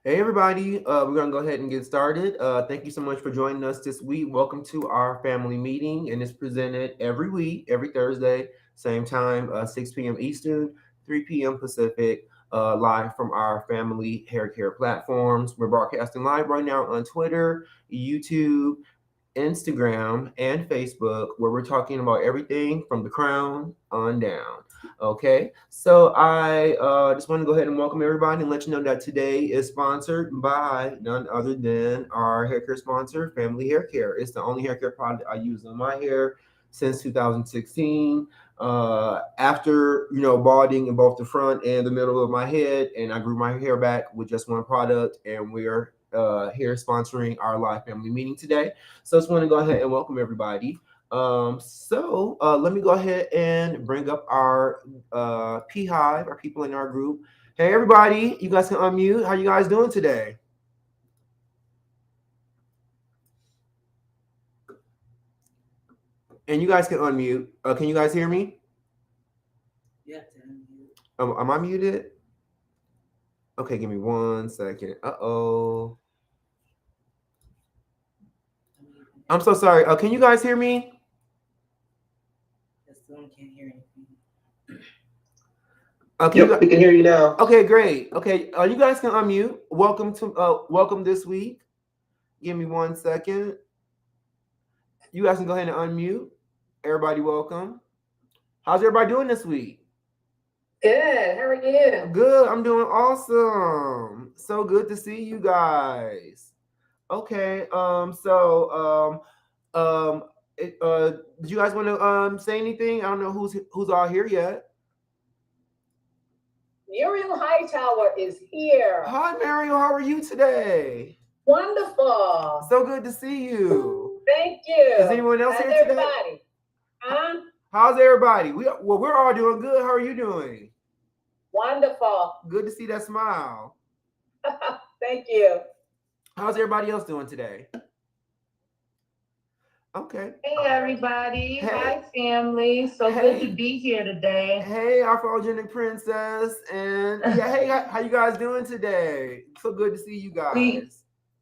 Hey everybody, we're gonna go ahead and get started. Thank you so much for joining us this week. Welcome to our family meeting, and it's presented every week, every Thursday, same time, 6 p.m. Eastern, 3 p.m. Pacific, live from our family hair care platforms. We're broadcasting live right now on Twitter, YouTube, Instagram, and Facebook, where we're talking about everything from the crown on down. Okay, so I just want to go ahead and welcome everybody and let you know that today is sponsored by none other than our hair care sponsor, Family Hair Care. It's the only hair care product I use on my hair since 2016. After balding in both the front and the middle of my head, and I grew my hair back with just one product, and we're here sponsoring our live family meeting today. So I just want to go ahead and welcome everybody. Let me go ahead and bring up our P Hive, our people in our group. Hey everybody, you guys can unmute. How you guys doing today? And you guys can unmute. Can you guys hear me? You have to unmute. Am I muted? Okay, give me 1 second. Uh-oh. I'm so sorry. Can you guys hear me? I still can't hear anything. Yep, we can hear you now. Okay, great. Okay, you guys can unmute. Welcome this week. Give me 1 second. You guys can go ahead and unmute. Everybody, welcome. How's everybody doing this week? Good. How are you? Good. I'm doing awesome. So good to see you guys. Okay. Did you guys want to say anything? I don't know who's all here yet. Muriel Hightower is here. Hi, Mario. How are you today? Wonderful. So good to see you. Thank you. Is anyone else here today? Everybody? Huh? How's everybody? We're all doing good. How are you doing? Wonderful. Good to see that smile. Thank you. How's everybody else doing today? Okay. Hey everybody. Hey. Hi family. So good to be here today. Hey, our photogenic princess. And yeah, hey, how you guys doing today? So good to see you guys. We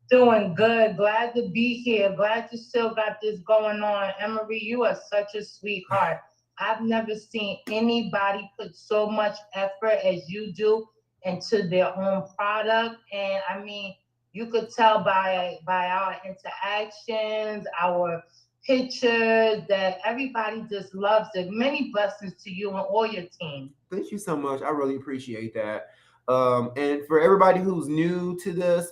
doing good. Glad to be here. Glad you still got this going on. Emery, you are such a sweetheart. I've never seen anybody put so much effort as you do into their own product. And I mean, you could tell by our interactions, our pictures, that everybody just loves it. Many blessings to you and all your team. Thank you so much. I really appreciate that. And for everybody who's new to this,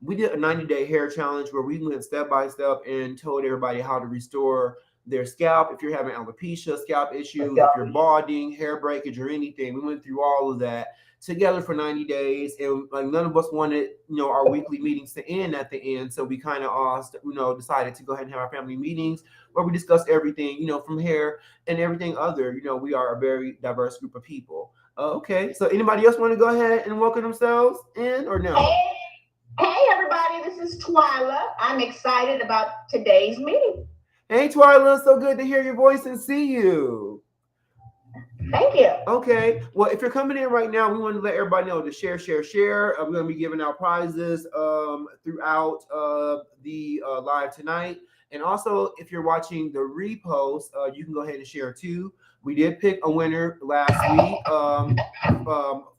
we did a 90-day hair challenge where we went step by step and told everybody how to restore their scalp. If you're having alopecia, scalp issues, if you're balding, hair breakage, or anything, we went through all of that together for 90 days. And like none of us wanted, our weekly meetings to end at the end. So we kind of all, decided to go ahead and have our family meetings where we discuss everything, from hair and everything other. We are a very diverse group of people. Okay, so anybody else want to go ahead and welcome themselves in or no? Hey everybody, this is Twyla. I'm excited about today's meeting. Hey Twyla, so good to hear your voice and see you. Thank you. Okay, well, if you're coming in right now, we want to let everybody know to share. We're going to be giving out prizes throughout the live tonight. And also, if you're watching the repost, you can go ahead and share too. We did pick a winner last week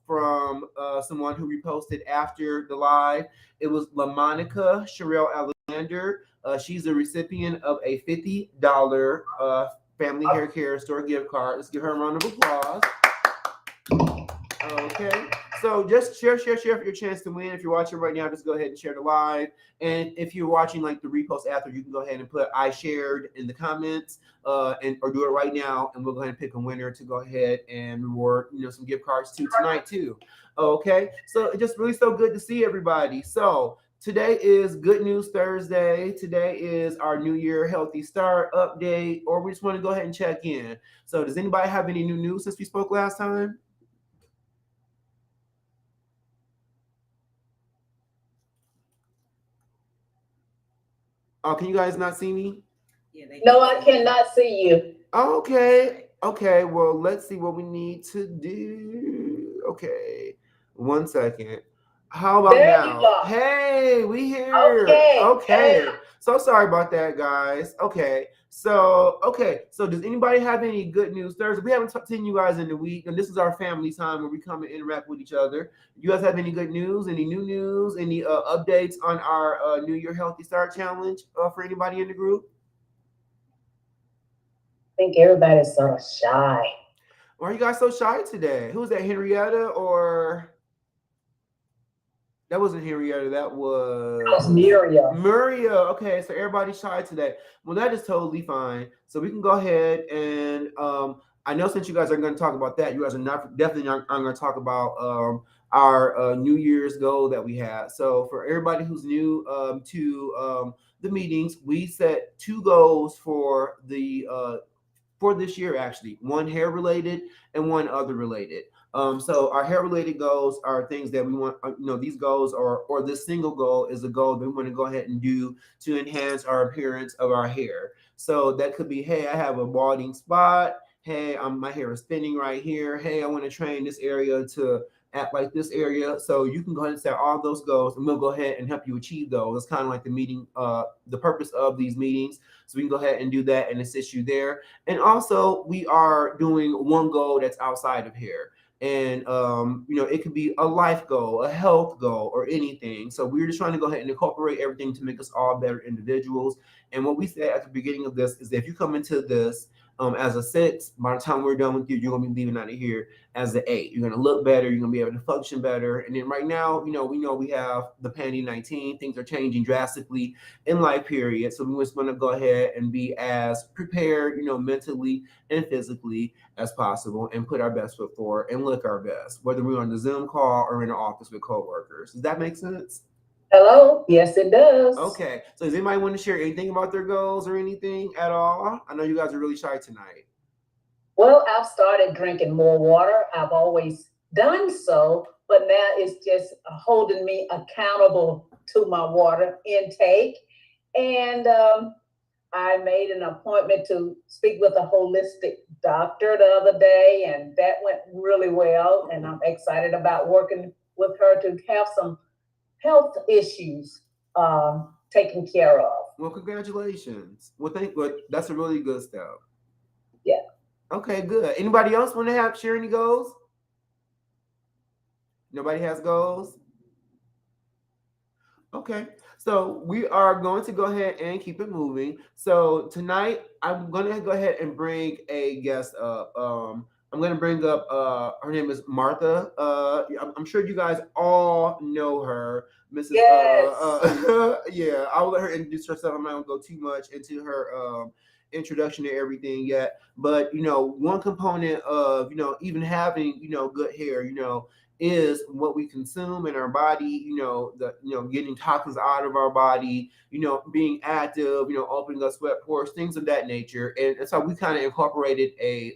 from someone who reposted after the live. It was LaMonica Sherelle Alexander. She's a recipient of a $50 Family Hair Care Store gift card. Let's give her a round of applause. Okay, so just share for your chance to win. If you're watching right now, just go ahead and share the live. And if you're watching like the repost after, you can go ahead and put "I shared" in the comments, or do it right now, and we'll go ahead and pick a winner to go ahead and reward some gift cards tonight too. Okay, so it's just really so good to see everybody. So today is Good News Thursday. Today is our New Year Healthy Start update, or we just want to go ahead and check in. So does anybody have any new news since we spoke last time? Oh, can you guys not see me? Yeah, no, I cannot see you. Okay. Well, let's see what we need to do. Okay. 1 second. How about There you now? are. Hey, we here. Okay. Okay. So sorry about that, guys. Okay. So does anybody have any good news Thursday? We haven't seen you guys in the week, and this is our family time where we come and interact with each other. You guys have any good news? Any new news? Any updates on our New Year Healthy Start Challenge for anybody in the group? I think everybody's sort of shy. Why are you guys so shy today? Who's that, Henrietta or? That wasn't Henrietta. That was Muriel. Maria. Okay, so everybody's shy today. Well, that is totally fine. So we can go ahead and I know since you guys are going to talk about that, you guys are not definitely aren't going to talk about our New Year's goal that we had. So for everybody who's new to the meetings, we set 2 goals for this year, actually, one hair related and one other related. So our hair related goals are things that we want, these goals or this single goal is a goal that we want to go ahead and do to enhance our appearance of our hair. So that could be, hey, I have a balding spot. Hey, my hair is thinning right here. Hey, I want to train this area to act like this area. So you can go ahead and set all those goals and we'll go ahead and help you achieve those. It's kind of like the meeting, the purpose of these meetings. So we can go ahead and do that and assist you there. And also we are doing one goal that's outside of hair. And it could be a life goal, a health goal, or anything. So we're just trying to go ahead and incorporate everything to make us all better individuals. And what we said at the beginning of this is that if you come into this as a 6, by the time we're done with you, you're gonna be leaving out of here as an 8. You're gonna look better, you're gonna be able to function better. And then right now, we know we have the pandemic-19, things are changing drastically in life period. So we just want to go ahead and be as prepared, mentally and physically as possible and put our best foot forward and look our best, whether we're on the Zoom call or in the office with coworkers. Does that make sense? Hello? Yes, it does. Okay. So does anybody want to share anything about their goals or anything at all? I know you guys are really shy tonight. Well, I've started drinking more water. I've always done so, but now it's just holding me accountable to my water intake. And I made an appointment to speak with a holistic doctor the other day, and that went really well. And I'm excited about working with her to have some health issues taken care of. Well, congratulations. Well, that's a really good step. Yeah. Okay, good. Anybody else want to share any goals? Nobody has goals? Okay, so we are going to go ahead and keep it moving. So tonight, I'm going to go ahead and bring a guest up. I'm going to bring up, her name is Martha. I'm sure you guys all know her. Mrs. Yes. Yeah, I'll let her introduce herself. I'm not going to go too much into her introduction to everything yet. But, one component of, even having, good hair, is what we consume in our body, getting toxins out of our body, being active, opening up sweat pores, things of that nature. And so we kind of incorporated a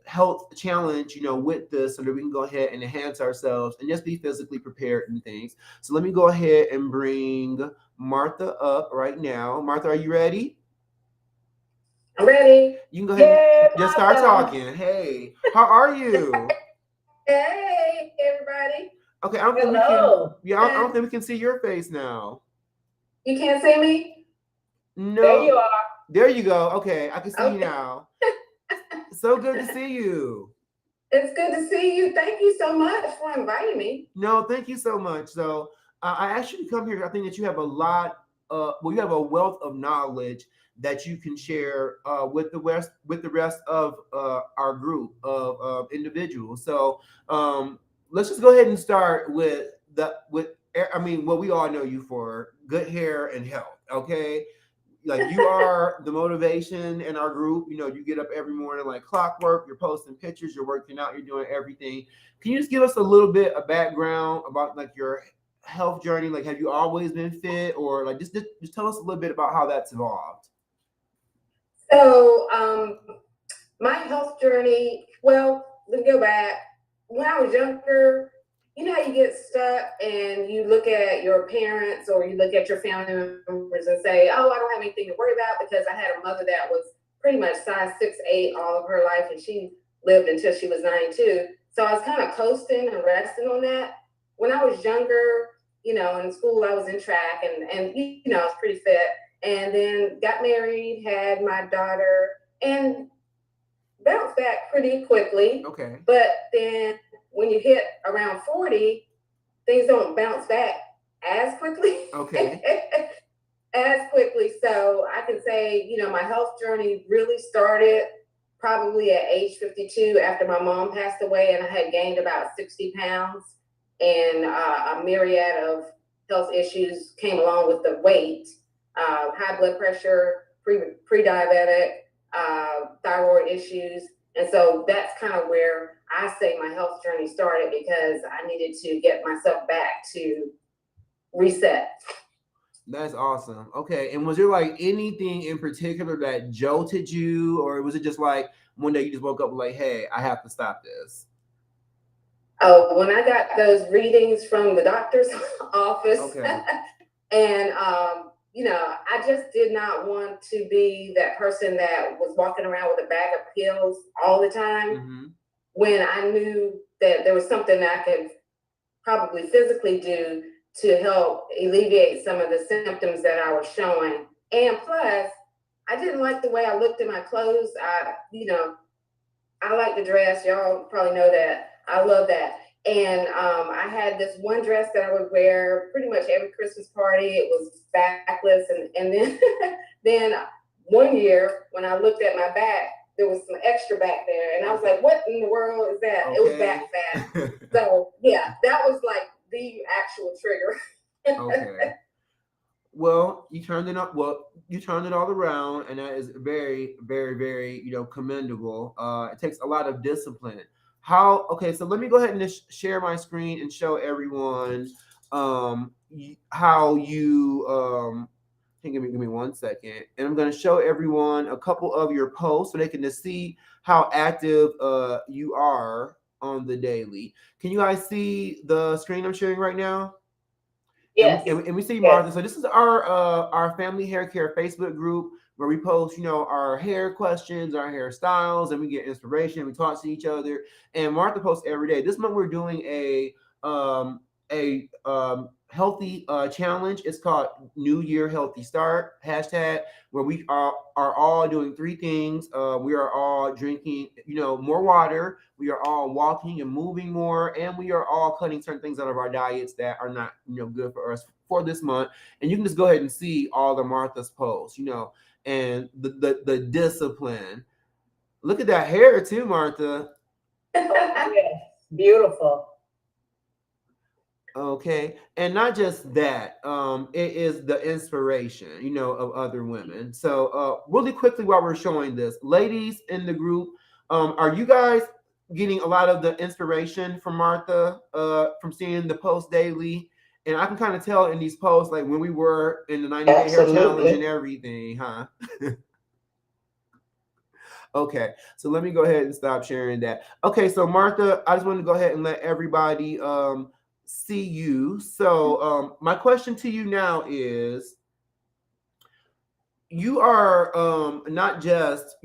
health challenge, with this so that we can go ahead and enhance ourselves and just be physically prepared and things. So let me go ahead and bring Martha up right now. Martha, are you ready? I'm ready. You can go ahead and just start talking. Hey, how are you? Hey, everybody. Okay, I don't think Hello. we can. Yeah, I don't think we can see your face now. You can't see me? No. There you are. There you go. Okay, I can see you Okay. now. So good to see you. It's good to see you. Thank you so much for inviting me. No, thank you so much. So I actually come here. I think that you have a lot. You have a wealth of knowledge that you can share with the rest of our group of individuals. So let's just go ahead and start with what we all know you for: good hair and health. Okay. Like you are the motivation in our group. You get up every morning like clockwork. You're posting pictures. You're working out. You're doing everything. Can you just give us a little bit of background about like your health journey? Like, have you always been fit, or like just tell us a little bit about how that's evolved? So, my health journey, well, let me go back. When I was younger, you know how you get stuck and you look at your parents or you look at your family members and say, oh, I don't have anything to worry about because I had a mother that was pretty much size 6'8" all of her life, and she lived until she was 92. So I was kind of coasting and resting on that. when I was younger, in school I was in track and I was pretty fit. And then got married, had my daughter, and bounced back pretty quickly. Okay. But then when you hit around 40, things don't bounce back as quickly. Okay. As quickly. So I can say, my health journey really started probably at age 52 after my mom passed away, and I had gained about 60 pounds, and a myriad of health issues came along with the weight, high blood pressure, pre-diabetic, thyroid issues. And so that's kind of where I say my health journey started, because I needed to get myself back to reset. That's awesome. Okay. And was there like anything in particular that jolted you, or was it just like one day you just woke up like, hey, I have to stop this? Oh, when I got those readings from the doctor's office, Okay. and I just did not want to be that person that was walking around with a bag of pills all the time, Mm-hmm. when I knew that there was something that I could probably physically do to help alleviate some of the symptoms that I was showing. And plus, I didn't like the way I looked in my clothes. I like to dress. Y'all probably know that. I love that. And I had this one dress that I would wear pretty much every Christmas party. It was backless. And then, then one year when I looked at my back, there was some extra back there. And I was like, what in the world is that? Okay. It was back fat. So yeah, that was like the actual trigger. Okay. Well, you turned it up. Well, you turned it all around, and that is very, very, very, commendable. It takes a lot of discipline. How? Okay, so let me go ahead and just share my screen and show everyone how you give me 1 second, and I'm going to show everyone a couple of your posts so they can just see how active you are on the daily. Can you guys see the screen I'm sharing right now? Yes. And we see Martha. So this is our family hair care Facebook group where we post, our hair questions, our hairstyles, and we get inspiration. We talk to each other. And Martha posts every day. This month we're doing a healthy challenge. It's called New Year Healthy Start hashtag, where we are all doing 3 things. We are all drinking, more water. We are all walking and moving more, and we are all cutting certain things out of our diets that are not, good for us for this month. And you can just go ahead and see all the Martha's posts, and the discipline. Look at that hair too, Martha. Yes, beautiful. Okay, and not just that, it is the inspiration, of other women. So really quickly while we're showing this, ladies in the group, are you guys getting a lot of the inspiration from Martha, from seeing the post daily? And I can kind of tell in these posts, like when we were in the 90-day hair challenge and everything, huh? Okay, so let me go ahead and stop sharing that. Okay, so Martha, I just want to go ahead and let everybody see you. So my question to you now is, you are not just,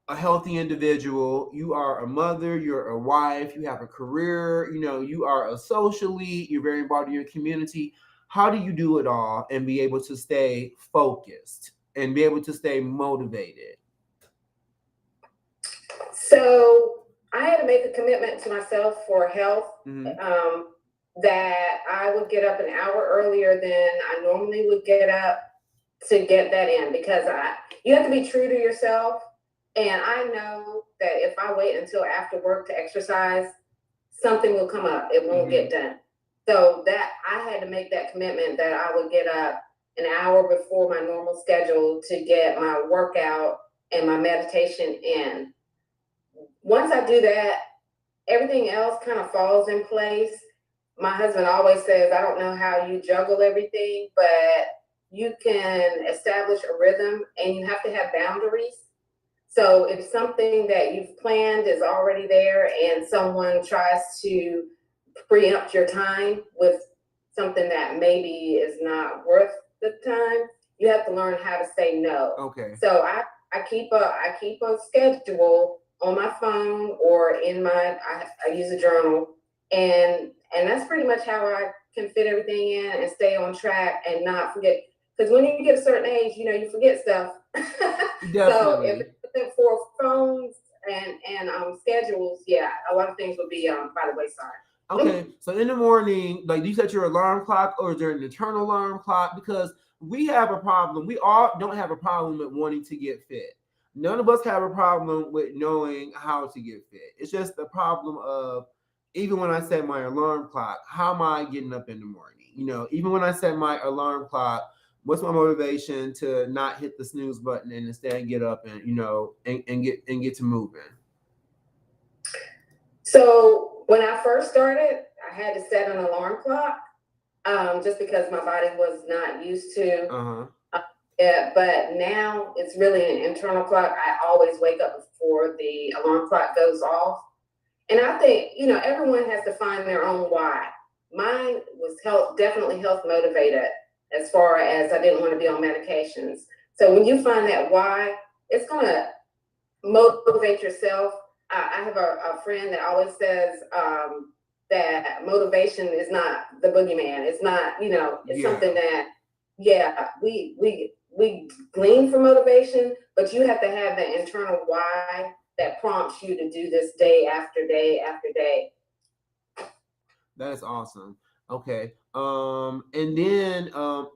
a healthy individual. You are a mother, you're a wife, you have a career, you are a socially, you're very involved in your community. How do you do it all and be able to stay focused and be able to stay motivated? So I had to make a commitment to myself for health, that I would get up an hour earlier than I normally would get up to get that in, because you have to be true to yourself. And I know that if I wait until after work to exercise, something will come up. It won't get done. So that I had to make that commitment that I would get up an hour before my normal schedule to get my workout and my meditation in. Once I do that, everything else kind of falls in place. My husband always says, I don't know how you juggle everything, but you can establish a rhythm, and you have to have boundaries. So if something that you've planned is already there and someone tries to preempt your time with something that maybe is not worth the time, you have to learn how to say no. Okay. So I keep a schedule on my phone or in I use a journal, and And that's pretty much how I can fit everything in and stay on track and not forget. Because when you get a certain age, you forget stuff. So if it's for phones and schedules, yeah, a lot of things would be by the wayside. Okay, so in the morning, like, do you set your alarm clock, or is there an internal alarm clock? Because we have a problem. We all don't have a problem with wanting to get fit. None of us have a problem with knowing how to get fit. It's just the problem of, even when I set my alarm clock, how am I getting up in the morning? Even when I set my alarm clock, what's my motivation to not hit the snooze button and instead get up and get to moving? So when I first started, I had to set an alarm clock, just because my body was not used to. Yeah, but now it's really an internal clock. I always wake up before the alarm clock goes off. And I think, everyone has to find their own why. Mine was definitely health motivated, as far as I didn't want to be on medications. So when you find that why, it's going to motivate yourself. I have a friend that always says that motivation is not the boogeyman. It's not, it's something that, we glean from motivation, but you have to have that internal why that prompts you to do this day after day after day. That is awesome. Okay. And then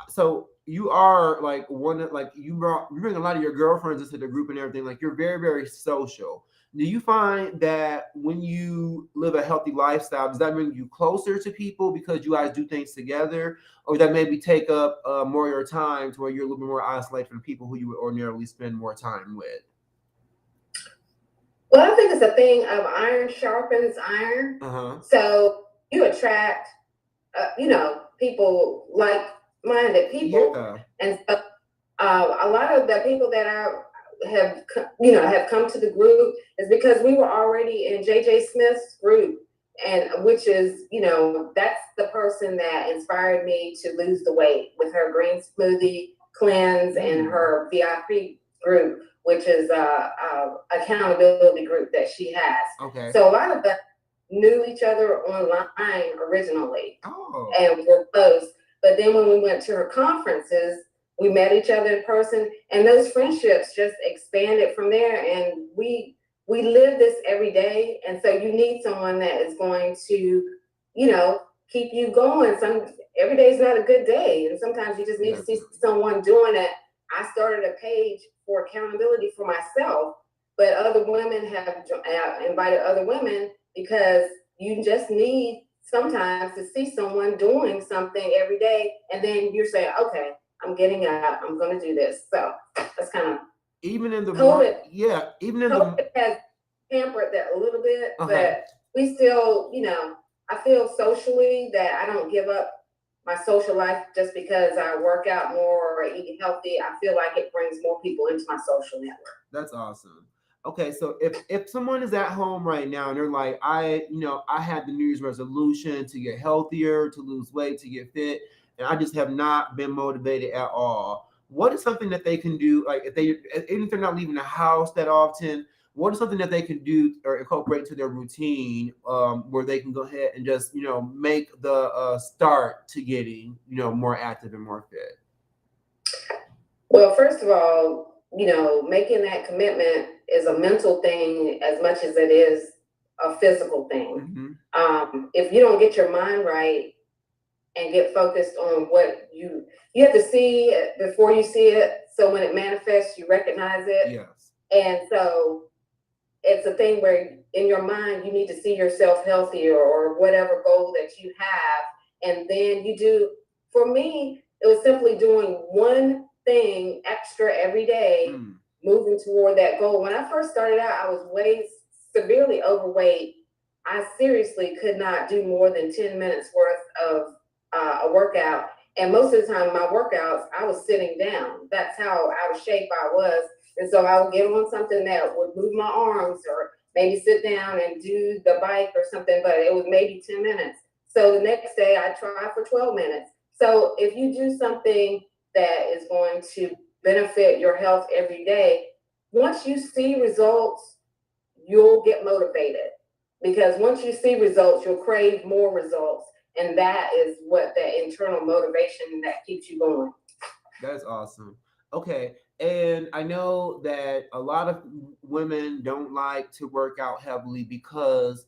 so you are like you bring a lot of your girlfriends into the group and everything. Like, you're very, very social. Do you find that when you live a healthy lifestyle, does that bring you closer to people because you guys do things together, or does that maybe take up more of your time to where you're a little bit more isolated from people who you would ordinarily spend more time with? Well, I think it's a thing of iron sharpens iron. So you attract, people, like-minded people. Yeah. And so a lot of the people that have come to the group is because we were already in JJ Smith's group, and which is, that's the person that inspired me to lose the weight with her green smoothie cleanse and her VIP group, which is a accountability group that she has. Okay. So a lot of us knew each other online originally, and were close. But then when we went to her conferences, we met each other in person, and those friendships just expanded from there. And we live this every day, and so you need someone that is going to, keep you going. Every day is not a good day, and sometimes you just need to see someone doing it. I started a page for accountability for myself, but other women have invited other women, because you just need sometimes to see someone doing something every day, and then you're saying, okay, I'm getting up, I'm going to do this. So that's kind of, even in the COVID, COVID has hampered that a little bit, but we still, I feel socially that I don't give up my social life just because I work out more or eat healthy. I feel like it brings more people into my social network. That's awesome. Okay, so if someone is at home right now and they're like, I had the New Year's resolution to get healthier, to lose weight, to get fit, and I just have not been motivated at all, what is something that they can do? Like, even if they're not leaving the house that often, what is something that they can do or incorporate into their routine, where they can go ahead and just, make the start to getting, more active and more fit? Well, first of all, making that commitment is a mental thing as much as it is a physical thing. If you don't get your mind right and get focused on what you have to see it before you see it, so when it manifests, you recognize it. Yes. And so it's a thing where in your mind, you need to see yourself healthier or whatever goal that you have. And then you do, for me, it was simply doing one thing extra every day, moving toward that goal. When I first started out, I was way severely overweight. I seriously could not do more than 10 minutes worth of a workout. And most of the time, my workouts, I was sitting down. That's how out of shape I was. And so I would get on something that would move my arms, or maybe sit down and do the bike or something, but it was maybe 10 minutes. So the next day I tried for 12 minutes. So if you do something that is going to benefit your health every day, once you see results, you'll get motivated. because once you see results, you'll crave more results. And that is what that internal motivation that keeps you going. That's awesome. Okay. And I know that a lot of women don't like to work out heavily because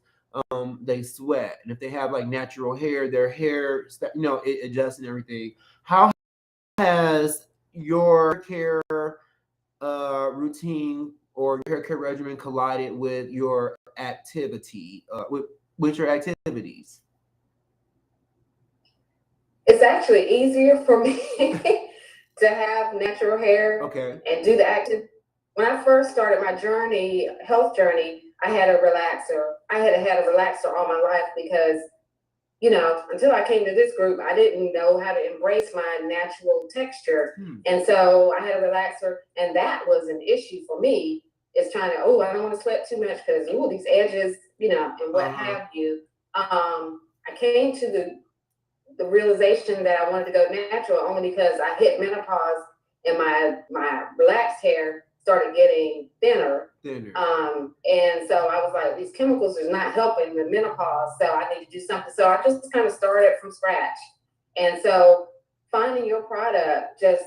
they sweat. And if they have like natural hair, their hair, it adjusts and everything. How has your care routine or your hair care regimen collided with your activity, with your activities? It's actually easier for me to have natural hair Okay. and do the active. When I first started my journey, health journey, I had a relaxer. I had had a relaxer all my life because, until I came to this group, I didn't know how to embrace my natural texture. And so I had a relaxer, and that was an issue for me. It's trying to, I don't want to sweat too much because, these edges, and what have you. I came to the realization that I wanted to go natural only because I hit menopause and my relaxed hair started getting thinner. And so I was like, these chemicals are not helping the menopause, so I need to do something. So I just kind of started from scratch. And so finding your product just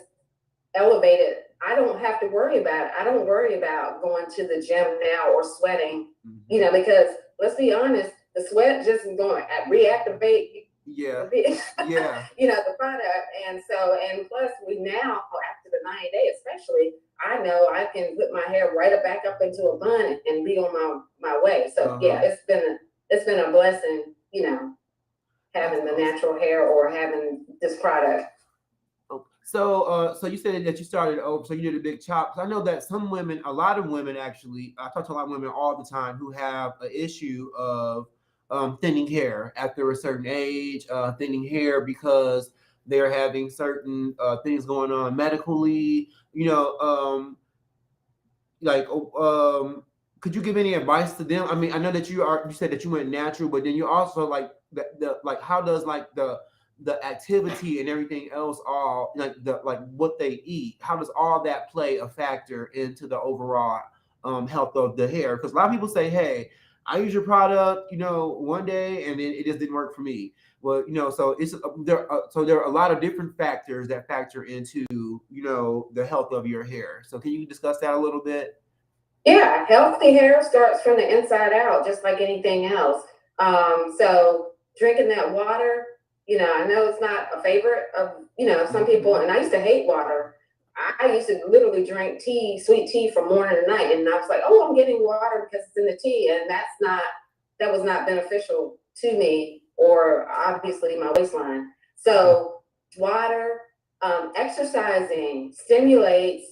elevated. I don't have to worry about it. I don't worry about going to the gym now or sweating, because let's be honest, the sweat just is going to reactivate the product. And plus we now, after the 90 days especially, I know I can put my hair right back up into a bun and be on my way. So it's been a blessing, having the natural hair or having this product. So you said that you started over, so you did a big chop. I know that a lot of women actually, I talk to a lot of women all the time who have an issue of thinning hair after a certain age, thinning hair because they're having certain things going on medically. Could you give any advice to them? I mean, I know that you said that you went natural, but then you also how does the activity and everything else, all what they eat, how does all that play a factor into the overall health of the hair? Because a lot of people say, hey, I use your product, one day and then it just didn't work for me. Well, so there are a lot of different factors that factor into, the health of your hair. So can you discuss that a little bit? Yeah, healthy hair starts from the inside out, just like anything else. So drinking that water, I know it's not a favorite of, some people, and I used to hate water. I used to literally drink sweet tea from morning to night. And I was like, I'm getting water because it's in the tea. And that was not beneficial to me or obviously my waistline. So water, exercising stimulates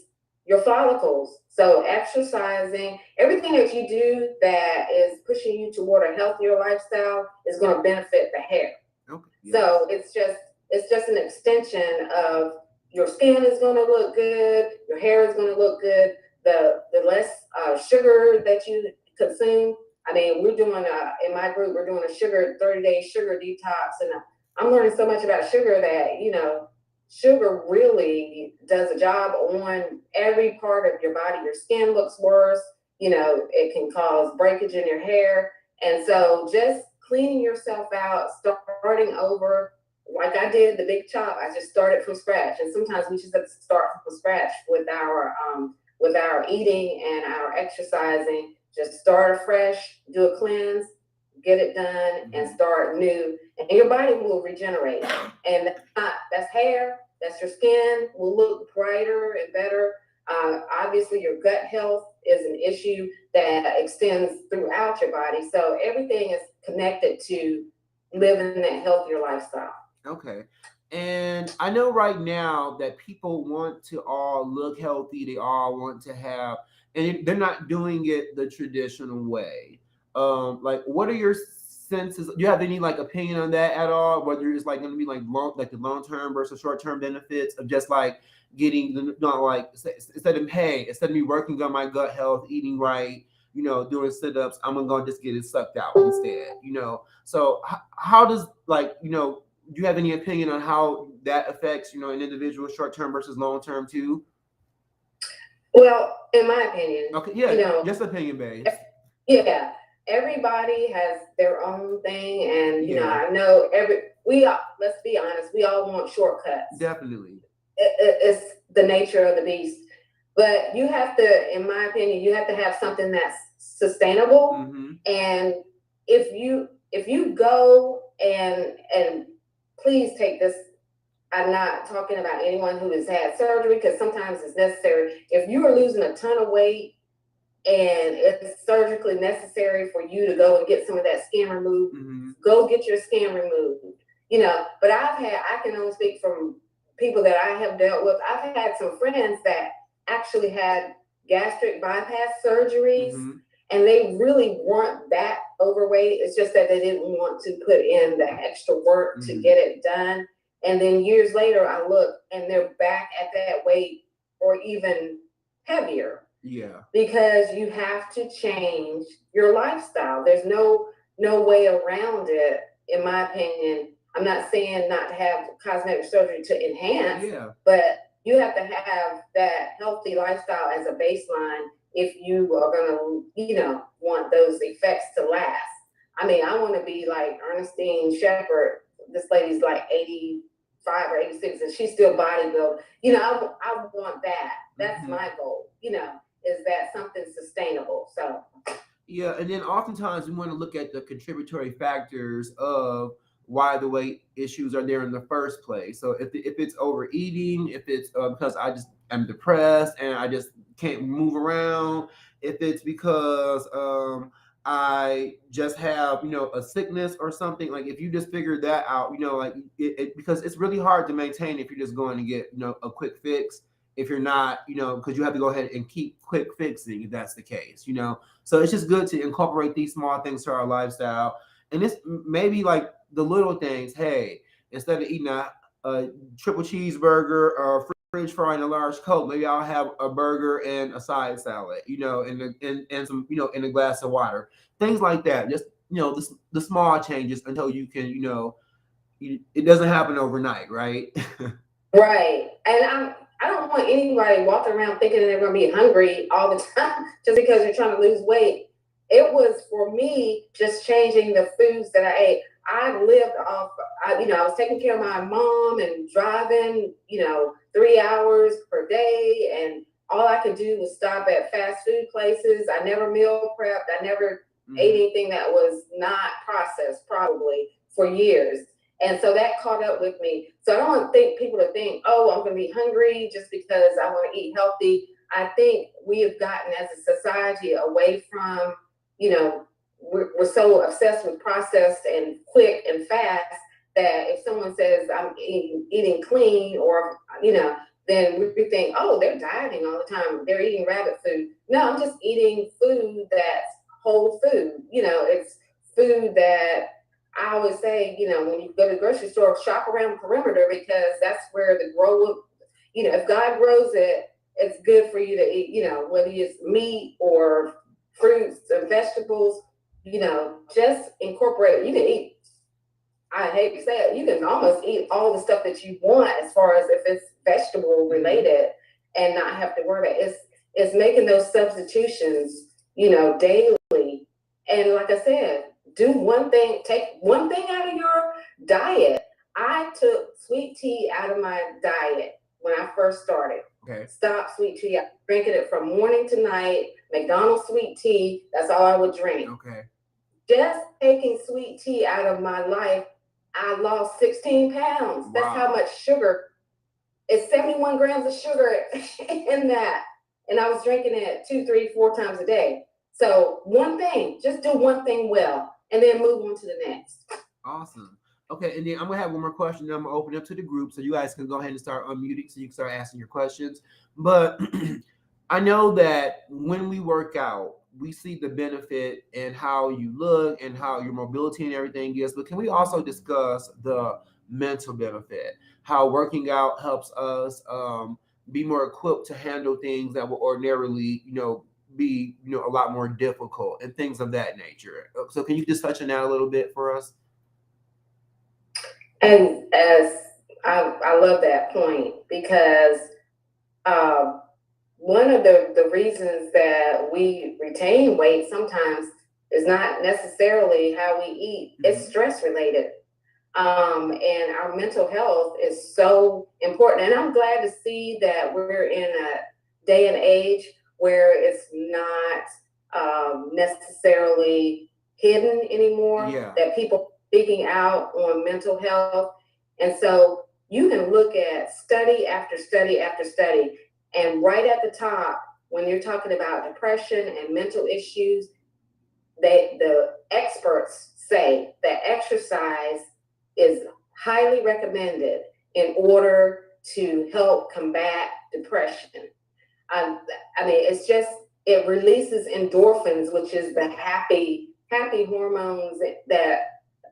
your follicles. So exercising, everything that you do that is pushing you toward a healthier lifestyle is going to benefit the hair. Okay. Yes. So it's just an extension of your skin is going to look good, your hair is going to look good, the less sugar that you consume. I mean, we're doing in my group, we're doing a 30-day sugar detox, and I'm learning so much about sugar that, sugar really does a job on every part of your body. Your skin looks worse, it can cause breakage in your hair. And so just cleaning yourself out, starting over, like I did the big chop, I just started from scratch. And sometimes we just have to start from scratch with our eating and our exercising. Just start afresh, do a cleanse, get it done, and start new. And your body will regenerate. And that's hair, that's your skin, will look brighter and better. Obviously, your gut health is an issue that extends throughout your body. So everything is connected to living that healthier lifestyle. Okay. And I know right now that people want to all look healthy. They all want to have, and they're not doing it the traditional way. What are your senses? Do you have any opinion on that at all? Whether it's going to be the long term versus short term benefits of just getting instead of me working on my gut health, eating right, doing sit-ups, I'm gonna just get it sucked out instead. So how does do you have any opinion on how that affects, an individual short term versus long term too? Well, in my opinion, okay, yeah, just opinion based. Yeah, everybody has their own thing, and you know, Yeah. I know we all, let's be honest, we all want shortcuts. Definitely. It's the nature of the beast. But you have to, in my opinion, you have to have something that's sustainable. Mm-hmm. And if you go and please take this, I'm not talking about anyone who has had surgery, because sometimes it's necessary. If you are losing a ton of weight and it's surgically necessary for you to go and get some of that skin removed, Mm-hmm. go get your skin removed. You know, but I can only speak from people that I have dealt with. I've had some friends that actually had gastric bypass surgeries, Mm-hmm. and they really weren't that overweight. It's just that they didn't want to put in the extra work to get it done. And then years later, I look and they're back at that weight or even heavier. Yeah. Because you have to change your lifestyle. There's no way around it, in my opinion. I'm not saying not to have cosmetic surgery to enhance, Yeah. but you have to have that healthy lifestyle as a baseline if you are gonna, you know, want those effects to last. I mean, I want to be like Ernestine Shepherd. This lady's like 85 or 86, and she's still bodybuilding. You know, I want that. That's my goal. You know, is that something sustainable? So Yeah, and then oftentimes we want to look at the contributory factors of why the weight issues are there in the first place. So if it's overeating, if it's because I just am depressed and I just can't move around, if it's because I just have, you know, a sickness or something, like if you just figure that out, you know, like because it's really hard to maintain if you're just going to get, you know, a quick fix. If you're not, you know, because you have to go ahead and keep quick fixing if that's the case, you know. So it's just good to incorporate these small things to our lifestyle. And this maybe like the little things. Hey, instead of eating a triple cheeseburger or French fry and a large Coke, maybe I'll have a burger and a side salad, you know, and some, you know, in a glass of water. Things like that. Just, you know, the small changes until you can, you know, it doesn't happen overnight, right? right. And I don't want anybody walking around thinking they're going to be hungry all the time just because you're trying to lose weight. It was for me just changing the foods that I ate. I lived off, you know, I was taking care of my mom and driving, you know, 3 hours per day. And all I could do was stop at fast food places. I never meal prepped. I never ate anything that was not processed, probably for years. And so that caught up with me. So I don't think people to think, oh, I'm going to be hungry just because I want to eat healthy. I think we have gotten as a society away from, you know, we're so obsessed with processed and quick and fast that if someone says I'm eating clean, or, you know, then we think, oh, they're dieting all the time. They're eating rabbit food. No, I'm just eating food that's whole food. You know, it's food that I always say, you know, when you go to the grocery store, shop around the perimeter, because that's where the you know, if God grows it, it's good for you to eat, you know, whether it's meat or fruits and vegetables, you know, just incorporate. You can eat, I hate to say it, you can almost eat all the stuff that you want as far as if it's vegetable related and not have to worry about it. It's making those substitutions, you know, daily. And like I said, do one thing, take one thing out of your diet. I took sweet tea out of my diet when I first started. Okay. Stop sweet tea. I was drinking it from morning to night. McDonald's sweet tea, that's all I would drink. Okay. Just taking sweet tea out of my life, I lost 16 pounds. That's how much sugar. It's 71 grams of sugar in that. And I was drinking it 2, 3, 4 times a day. So one thing, just do one thing well, and then move on to the next. Awesome. Okay, and then I'm gonna have one more question. Then I'm gonna open up to the group, so you guys can go ahead and start unmuting, so you can start asking your questions. But I know that when we work out, we see the benefit and how you look and how your mobility and everything is. But can we also discuss the mental benefit? How working out helps us be more equipped to handle things that will ordinarily, you know, be, you know, a lot more difficult and things of that nature. So can you just touch on that a little bit for us? And as I love that point, because one of the reasons that we retain weight sometimes is not necessarily how we eat. It's stress related. And our mental health is so important. And I'm glad to see that we're in a day and age where it's not necessarily hidden anymore, that people are speaking out on mental health. And so you can look at study after study after study, and right at the top, when you're talking about depression and mental issues, the experts say that exercise is highly recommended in order to help combat depression. I mean, it's just, it releases endorphins, which is the happy hormones that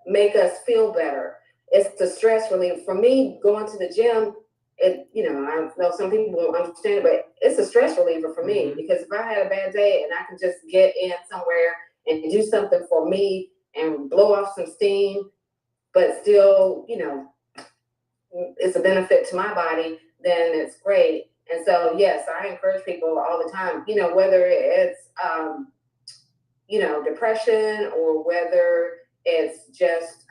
make us feel better. It's the stress relief. For me, going to the gym, I know some people won't understand it, but it's a stress reliever for me, because if I had a bad day and I can just get in somewhere and do something for me and blow off some steam, but still, it's a benefit to my body, then it's great. And so, yes, I encourage people all the time, whether it's, depression, or whether it's just,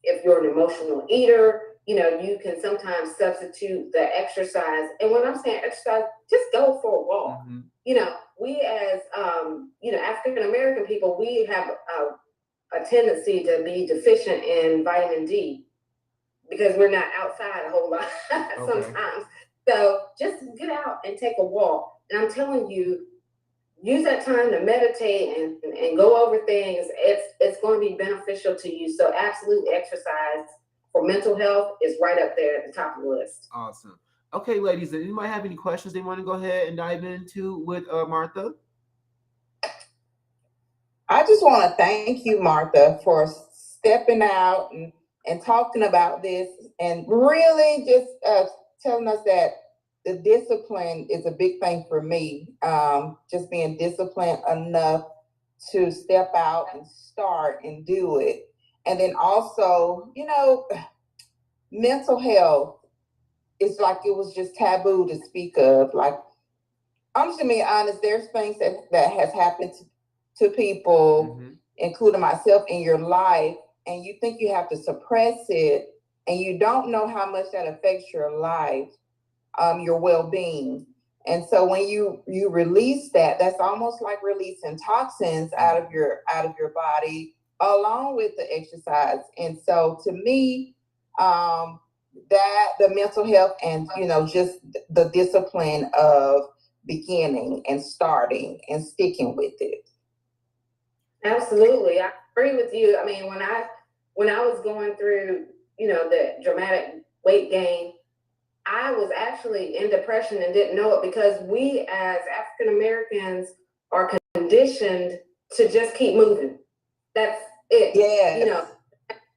if you're an emotional eater, you can sometimes substitute the exercise. And when I'm saying exercise, just go for a walk. We as, African American people, we have a tendency to be deficient in vitamin D because we're not outside a whole lot sometimes. So just get out and take a walk. And I'm telling you, use that time to meditate and go over things. It's going to be beneficial to you. So absolutely, exercise for mental health is right up there at the top of the list. Awesome. Okay, ladies, does anybody have any questions they want to go ahead and dive into with Martha? I just want to thank you, Martha, for stepping out and talking about this, and really just telling us that the discipline is a big thing for me. Just being disciplined enough to step out and start and do it. And then also, mental health, it's like it was just taboo to speak of. Like, I'm just being honest, there's things that has happened to people, including myself, in your life, and you think you have to suppress it, and you don't know how much that affects your life, your well-being. And so when you release that, that's almost like releasing toxins out of your body, along with the exercise. And so to me, that the mental health and just the discipline of beginning and starting and sticking with it. Absolutely, I agree with you. I mean, when I was going through, the dramatic weight gain, I was actually in depression and didn't know it, because we as African Americans are conditioned to just keep moving. That's it. Yeah.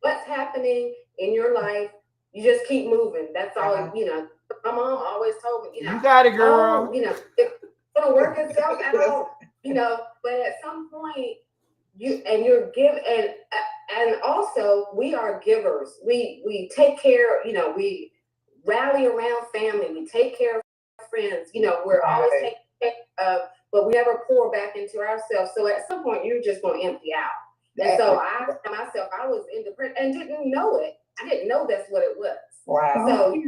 What's happening in your life, you just keep moving. That's all. My mom always told me, you got it, girl. It's gonna work itself out. But at some point, you're giving, and also we are givers. We take care. We rally around family. We take care of friends. We're always taking care of, but we never pour back into ourselves. So at some point, you're just going to empty out. And so I was in depression and didn't know it. I didn't know that's what it was. Wow. So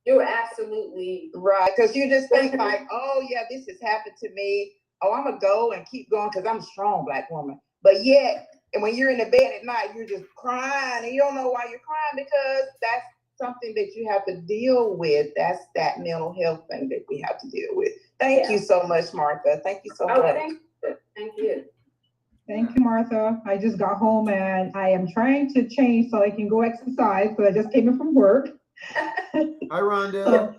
you're absolutely right, because you just think like, oh yeah, this has happened to me. Oh, I'm gonna go and keep going because I'm a strong Black woman. But yet, and when you're in the bed at night, you're just crying, and you don't know why you're crying, because that's something that you have to deal with. That's that mental health thing that we have to deal with. Thank you so much, Martha. Thank you so much. Thank you. Thank you, Martha. I just got home and I am trying to change so I can go exercise, because I just came in from work. Hi, Rhonda.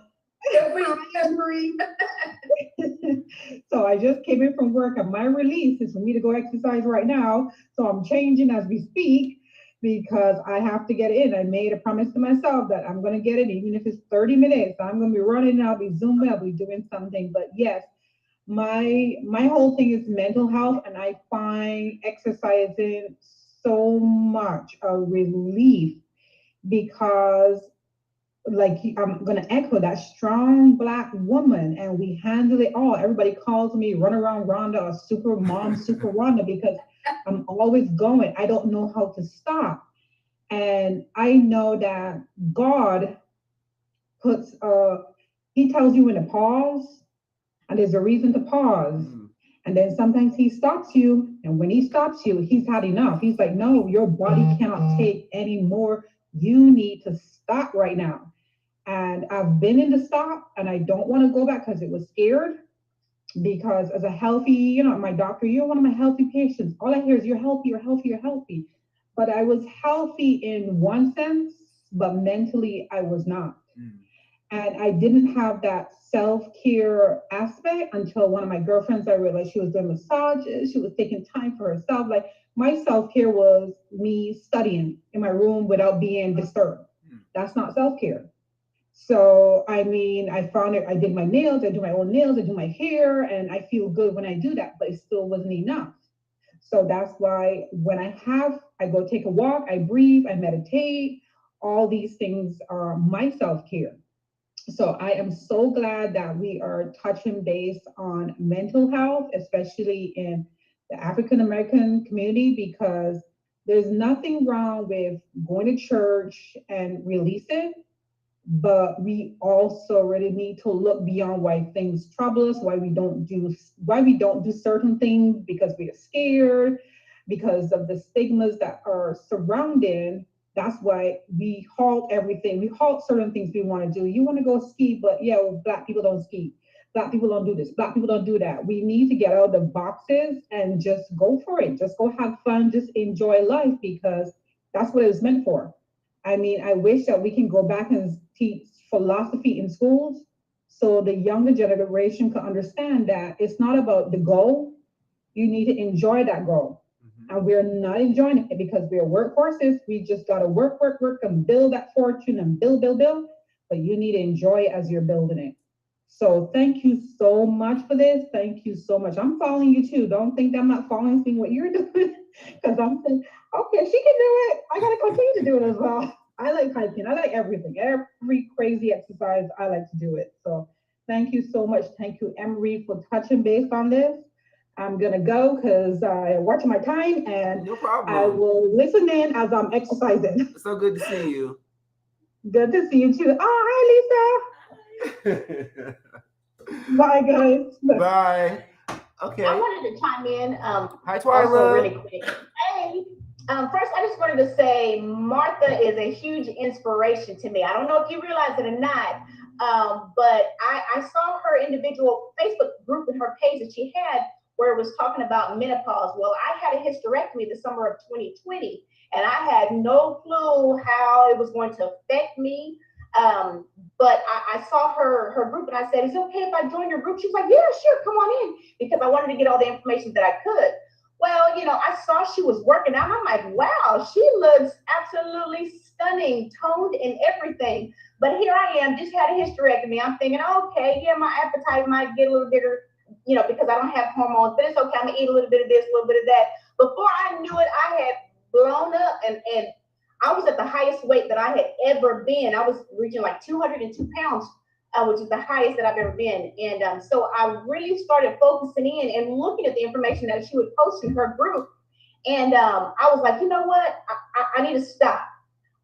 So I just came in from work, and my release is for me to go exercise right now. So I'm changing as we speak, because I have to get in. I made a promise to myself that I'm going to get it, even if it's 30 minutes. I'm going to be running, I'll be zooming, I'll be doing something. But yes, my whole thing is mental health, and I find exercising so much a relief, because I'm gonna echo that strong Black woman, and we handle it all. Everybody calls me run around Rhonda or super mom, super Rhonda, because I'm always going. I don't know how to stop. And I know that God puts he tells you when to pause, and there's a reason to pause. And then sometimes he stops you, and when he stops you, he's had enough. He's like, no, your body cannot take any more. You need to stop right now. And I've been in the stop, and I don't want to go back because it was scared. Because as a healthy, my doctor, you're one of my healthy patients. All I hear is you're healthy, you're healthy, you're healthy. But I was healthy in one sense, but mentally I was not. And I didn't have that self-care aspect until one of my girlfriends, I realized she was doing massages, she was taking time for herself. Like, my self-care was me studying in my room without being disturbed. That's not self-care. So, I mean, I found it, I did my nails, I do my own nails, I do my hair, and I feel good when I do that, but it still wasn't enough. So that's why when I go take a walk, I breathe, I meditate, all these things are my self-care. So I am so glad that we are touching base on mental health, especially in the African American community, because there's nothing wrong with going to church and release it, but we also really need to look beyond why things trouble us, why we don't do certain things, because we are scared, because of the stigmas that are surrounding. That's why we halt everything. We halt certain things we want to do. You want to go ski, but yeah, well, Black people don't ski. Black people don't do this. Black people don't do that. We need to get out of the boxes and just go for it. Just go have fun. Just enjoy life, because that's what it was meant for. I mean, I wish that we can go back and teach philosophy in schools so the younger generation can understand that it's not about the goal. You need to enjoy that goal. And we're not enjoying it because we're workhorses. We just got to work, work, work, and build that fortune and build, build, build. But you need to enjoy it as you're building it. So thank you so much for this. Thank you so much. I'm following you too. Don't think that I'm not following, seeing what you're doing, because I'm saying, okay, she can do it. I got to continue to do it as well. I like hiking. I like everything. Every crazy exercise, I like to do it. So thank you so much. Thank you, Emery, for touching base on this. I'm gonna go because I'm watching my time, and no problem. I will listen in as I'm exercising. It's so good to see you. Good to see you too. Oh, hi, Lisa. Bye, guys. Bye. Okay. I wanted to chime in. Hi, Also Twyla. really quick. Hey. First, I just wanted to say Martha is a huge inspiration to me. I don't know if you realize it or not, but I saw her individual Facebook group and her page that she had where it was talking about menopause. Well, I had a hysterectomy the summer of 2020, and I had no clue how it was going to affect me. But I saw her group, and I said, is it okay if I join your group? She was like, yeah, sure, come on in, because I wanted to get all the information that I could. Well, I saw she was working out. I'm like, wow, she looks absolutely stunning, toned and everything. But here I am, just had a hysterectomy. I'm thinking, okay, yeah, my appetite might get a little bigger, because I don't have hormones, but it's okay. I'm gonna eat a little bit of this, a little bit of that. Before I knew it, I had blown up, and I was at the highest weight that I had ever been. I was reaching like 202 pounds. Which is the highest that I've ever been. And so I really started focusing in and looking at the information that she would post in her group. And I was like, you know what? I need to stop.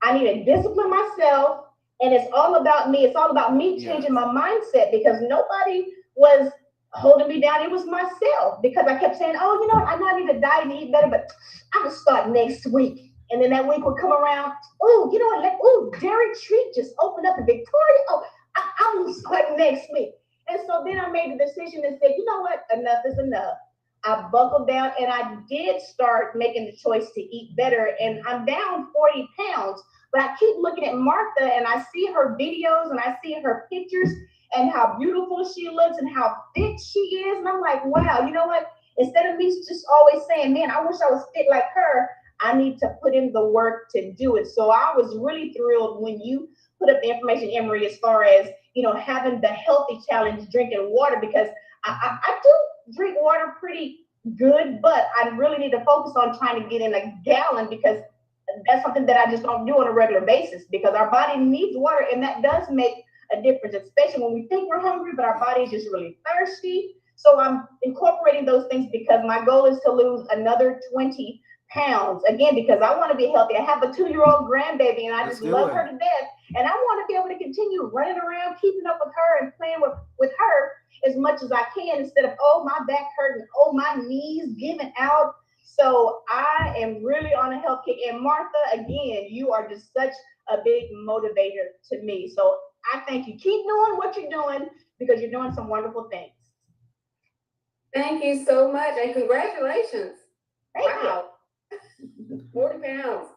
I need to discipline myself. And it's all about me. It's all about me changing my mindset, because nobody was holding me down. It was myself, because I kept saying, oh, I know I need to diet and eat better, but I'm going to start next week. And then that week would come around. Oh, Dairy Treat just opened up in Victoria. Oh, I will start next week. And so then I made the decision and said, you know what? Enough is enough. I buckled down, and I did start making the choice to eat better. And I'm down 40 pounds, but I keep looking at Martha, and I see her videos and I see her pictures and how beautiful she looks and how fit she is. And I'm like, wow, you know what? Instead of me just always saying, man, I wish I was fit like her, I need to put in the work to do it. So I was really thrilled when you put up the information, Emery, as far as, having the healthy challenge, drinking water, because I do drink water pretty good, but I really need to focus on trying to get in a gallon, because that's something that I just don't do on a regular basis because our body needs water, and that does make a difference, especially when we think we're hungry, but our body is just really thirsty. So I'm incorporating those things because my goal is to lose another 20 pounds. Again, because I want to be healthy. I have a 2-year-old grandbaby and I just love her to death. And I want to be able to continue running around, keeping up with her and playing with her as much as I can instead of, oh, my back hurting, oh, my knees giving out. So I am really on a health kick. And Martha, again, you are just such a big motivator to me. So I thank you. Keep doing what you're doing because you're doing some wonderful things. Thank you so much and congratulations. Thank wow. 40 pounds.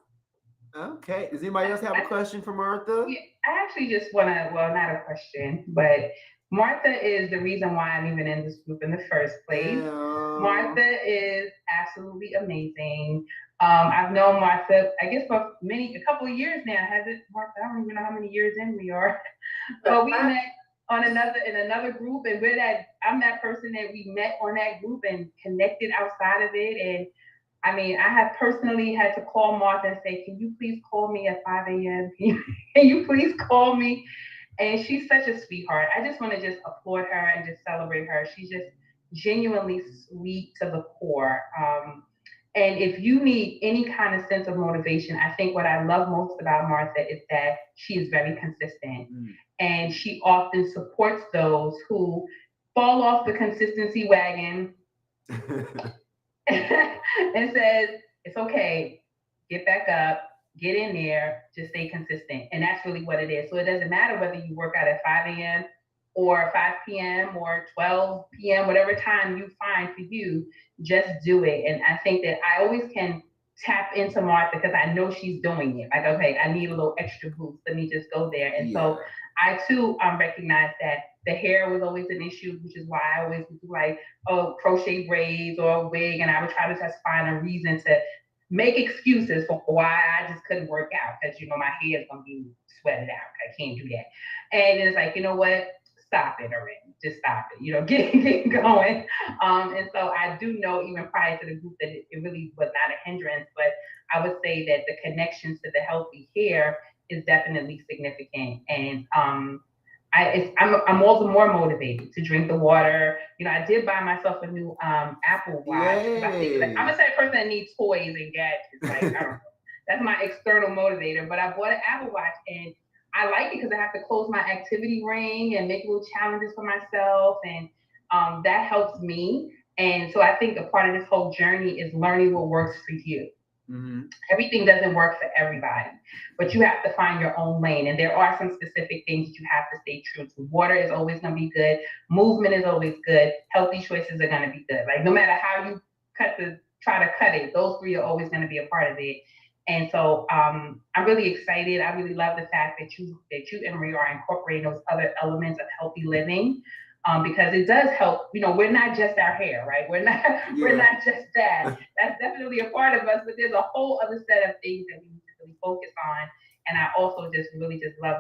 Okay. Does anybody else have a question for Martha? Yeah, I actually just want to, well, not a question, but Martha is the reason why I'm even in this group in the first place. Martha is absolutely amazing. I've known Martha, I guess, for a couple of years now. Has it, Martha? I don't even know how many years in we are. But we met in another group, and I'm that person that we met on that group and connected outside of it. And I mean, I have personally had to call Martha and say, can you please call me at 5 a.m.? Can you please call me? And she's such a sweetheart. I just want to just applaud her and just celebrate her. She's just genuinely sweet to the core. And if you need any kind of sense of motivation, I think what I love most about Martha is that she is very consistent. And she often supports those who fall off the consistency wagon and says, it's okay, get back up, get in there, just stay consistent. And that's really what it is. So it doesn't matter whether you work out at 5 a.m. or 5 p.m. or 12 p.m., whatever time you find for you, just do it. And I think that I always can tap into Martha because I know she's doing it. Like, okay, I need a little extra boost. Let me just go there. And so I too recognize that the hair was always an issue, which is why I always would do like crochet braids or a wig, and I would try to just find a reason to make excuses for why I just couldn't work out because my hair is gonna be sweated out. I can't do that. And it's like, you know what? Stop it already. Just stop it. Get going. And so I do know even prior to the group that it really was not a hindrance, but I would say that the connections to the healthy hair is definitely significant. And I'm all the more motivated to drink the water. I did buy myself a new Apple Watch. I think, I'm a type of person that needs toys and gadgets. Like, I don't know. That's my external motivator. But I bought an Apple Watch and I like it because I have to close my activity ring and make little challenges for myself. And that helps me. And so I think a part of this whole journey is learning what works for you. Everything doesn't work for everybody, but you have to find your own lane. And there are some specific things that you have to stay true to. Water is always going to be good. Movement is always good. Healthy choices are going to be good. Like no matter how you try to cut it, those three are always going to be a part of it. And so I'm really excited. I really love the fact that you and Maria are incorporating those other elements of healthy living. Because it does help, we're not just our hair, right? We're not just that. That's definitely a part of us, but there's a whole other set of things that we need to really focus on. And I also just love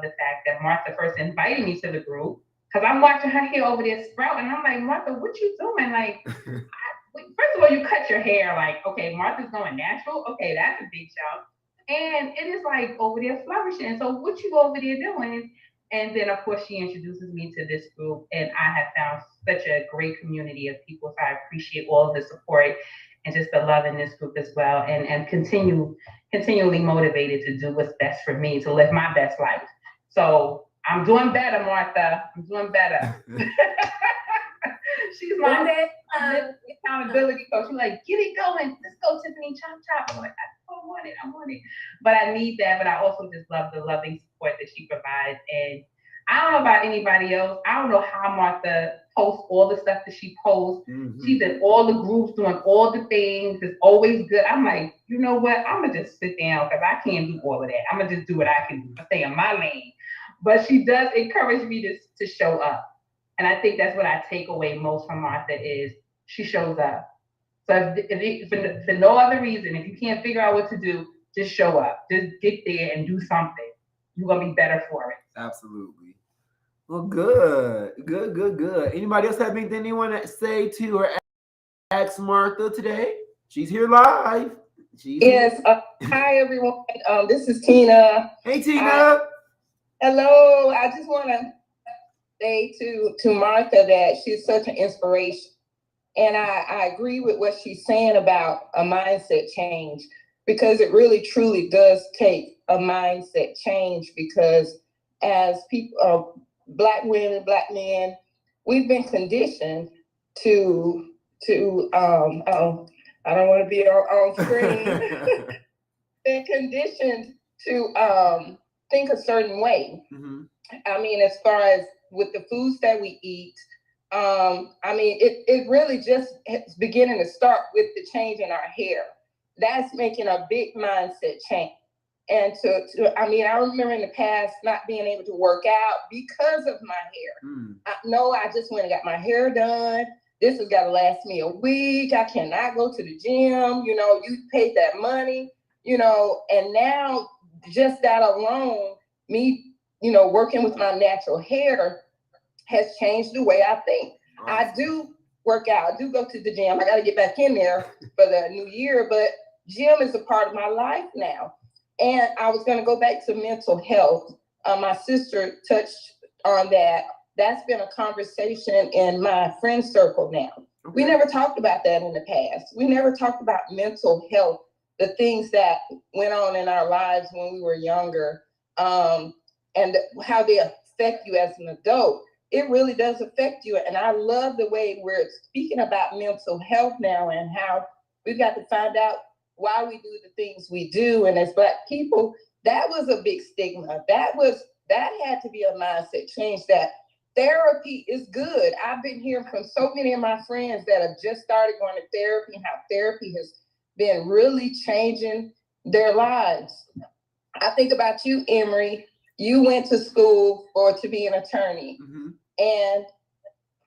the fact that Martha first invited me to the group because I'm watching her hair over there sprout, and I'm like, Martha, what you doing? Like, first of all, you cut your hair, like, okay, Martha's going natural. Okay, that's a big jump. And it is like over there flourishing. So what you over there doing? And then, of course, she introduces me to this group, and I have found such a great community of people. So I appreciate all of the support and just the love in this group as well, and continually motivated to do what's best for me, to live my best life. So I'm doing better, Martha. I'm doing better. She's my accountability coach. She's like, get it going. Let's go, Tiffany. Chop, chop. I'm like, I want it. But I need that. But I also just love the loving support that she provides. And I don't know about anybody else. I don't know how Martha posts all the stuff that she posts. She's in all the groups doing all the things. It's always good. I'm like, you know what? I'm going to just sit down because I can't do all of that. I'm going to just do what I can do. Stay in my lane. But she does encourage me to show up. And I think that's what I take away most from Martha is she shows up. So if for no other reason, if you can't figure out what to do, just show up. Just get there and do something. You're going to be better for it. Absolutely. Well, good. Anybody else have anything they want to say to or ask Martha today? She's here live. Yes. Hi, everyone. This is Tina. Hey, Tina. Hello. I just want to say to Martha that she's such an inspiration. And I agree with what she's saying about a mindset change, because it really truly does take a mindset change, because as people, Black women, Black men, we've been conditioned to I don't want to be on screen. Been conditioned to think a certain way. Mm-hmm. I mean, as far as with the foods that we eat, I mean, it really just is beginning to start with the change in our hair. That's making a big mindset change. And I mean, I remember in the past not being able to work out because of my hair. I just went and got my hair done. This has got to last me a week. I cannot go to the gym. You know, you paid that money, you know, and now just that alone, me, you know, working with my natural hair has changed the way I think. Awesome. I do work out. I do go to the gym. I got to get back in there for the new year, but gym is a part of my life now. And I was going to go back to mental health. My sister touched on that. That's been a conversation in my friend circle now. Okay. We never talked about that in the past. We never talked about mental health, the things that went on in our lives when we were younger, and how they affect you as an adult. It really does affect you. And I love the way we're speaking about mental health now, and how we've got to find out why we do the things we do. And as Black people, that was a big stigma. That had to be a mindset change, that therapy is good. I've been hearing from so many of my friends that have just started going to therapy, how therapy has been really changing their lives. I think about you, Emery. You went to school to be an attorney. Mm-hmm. And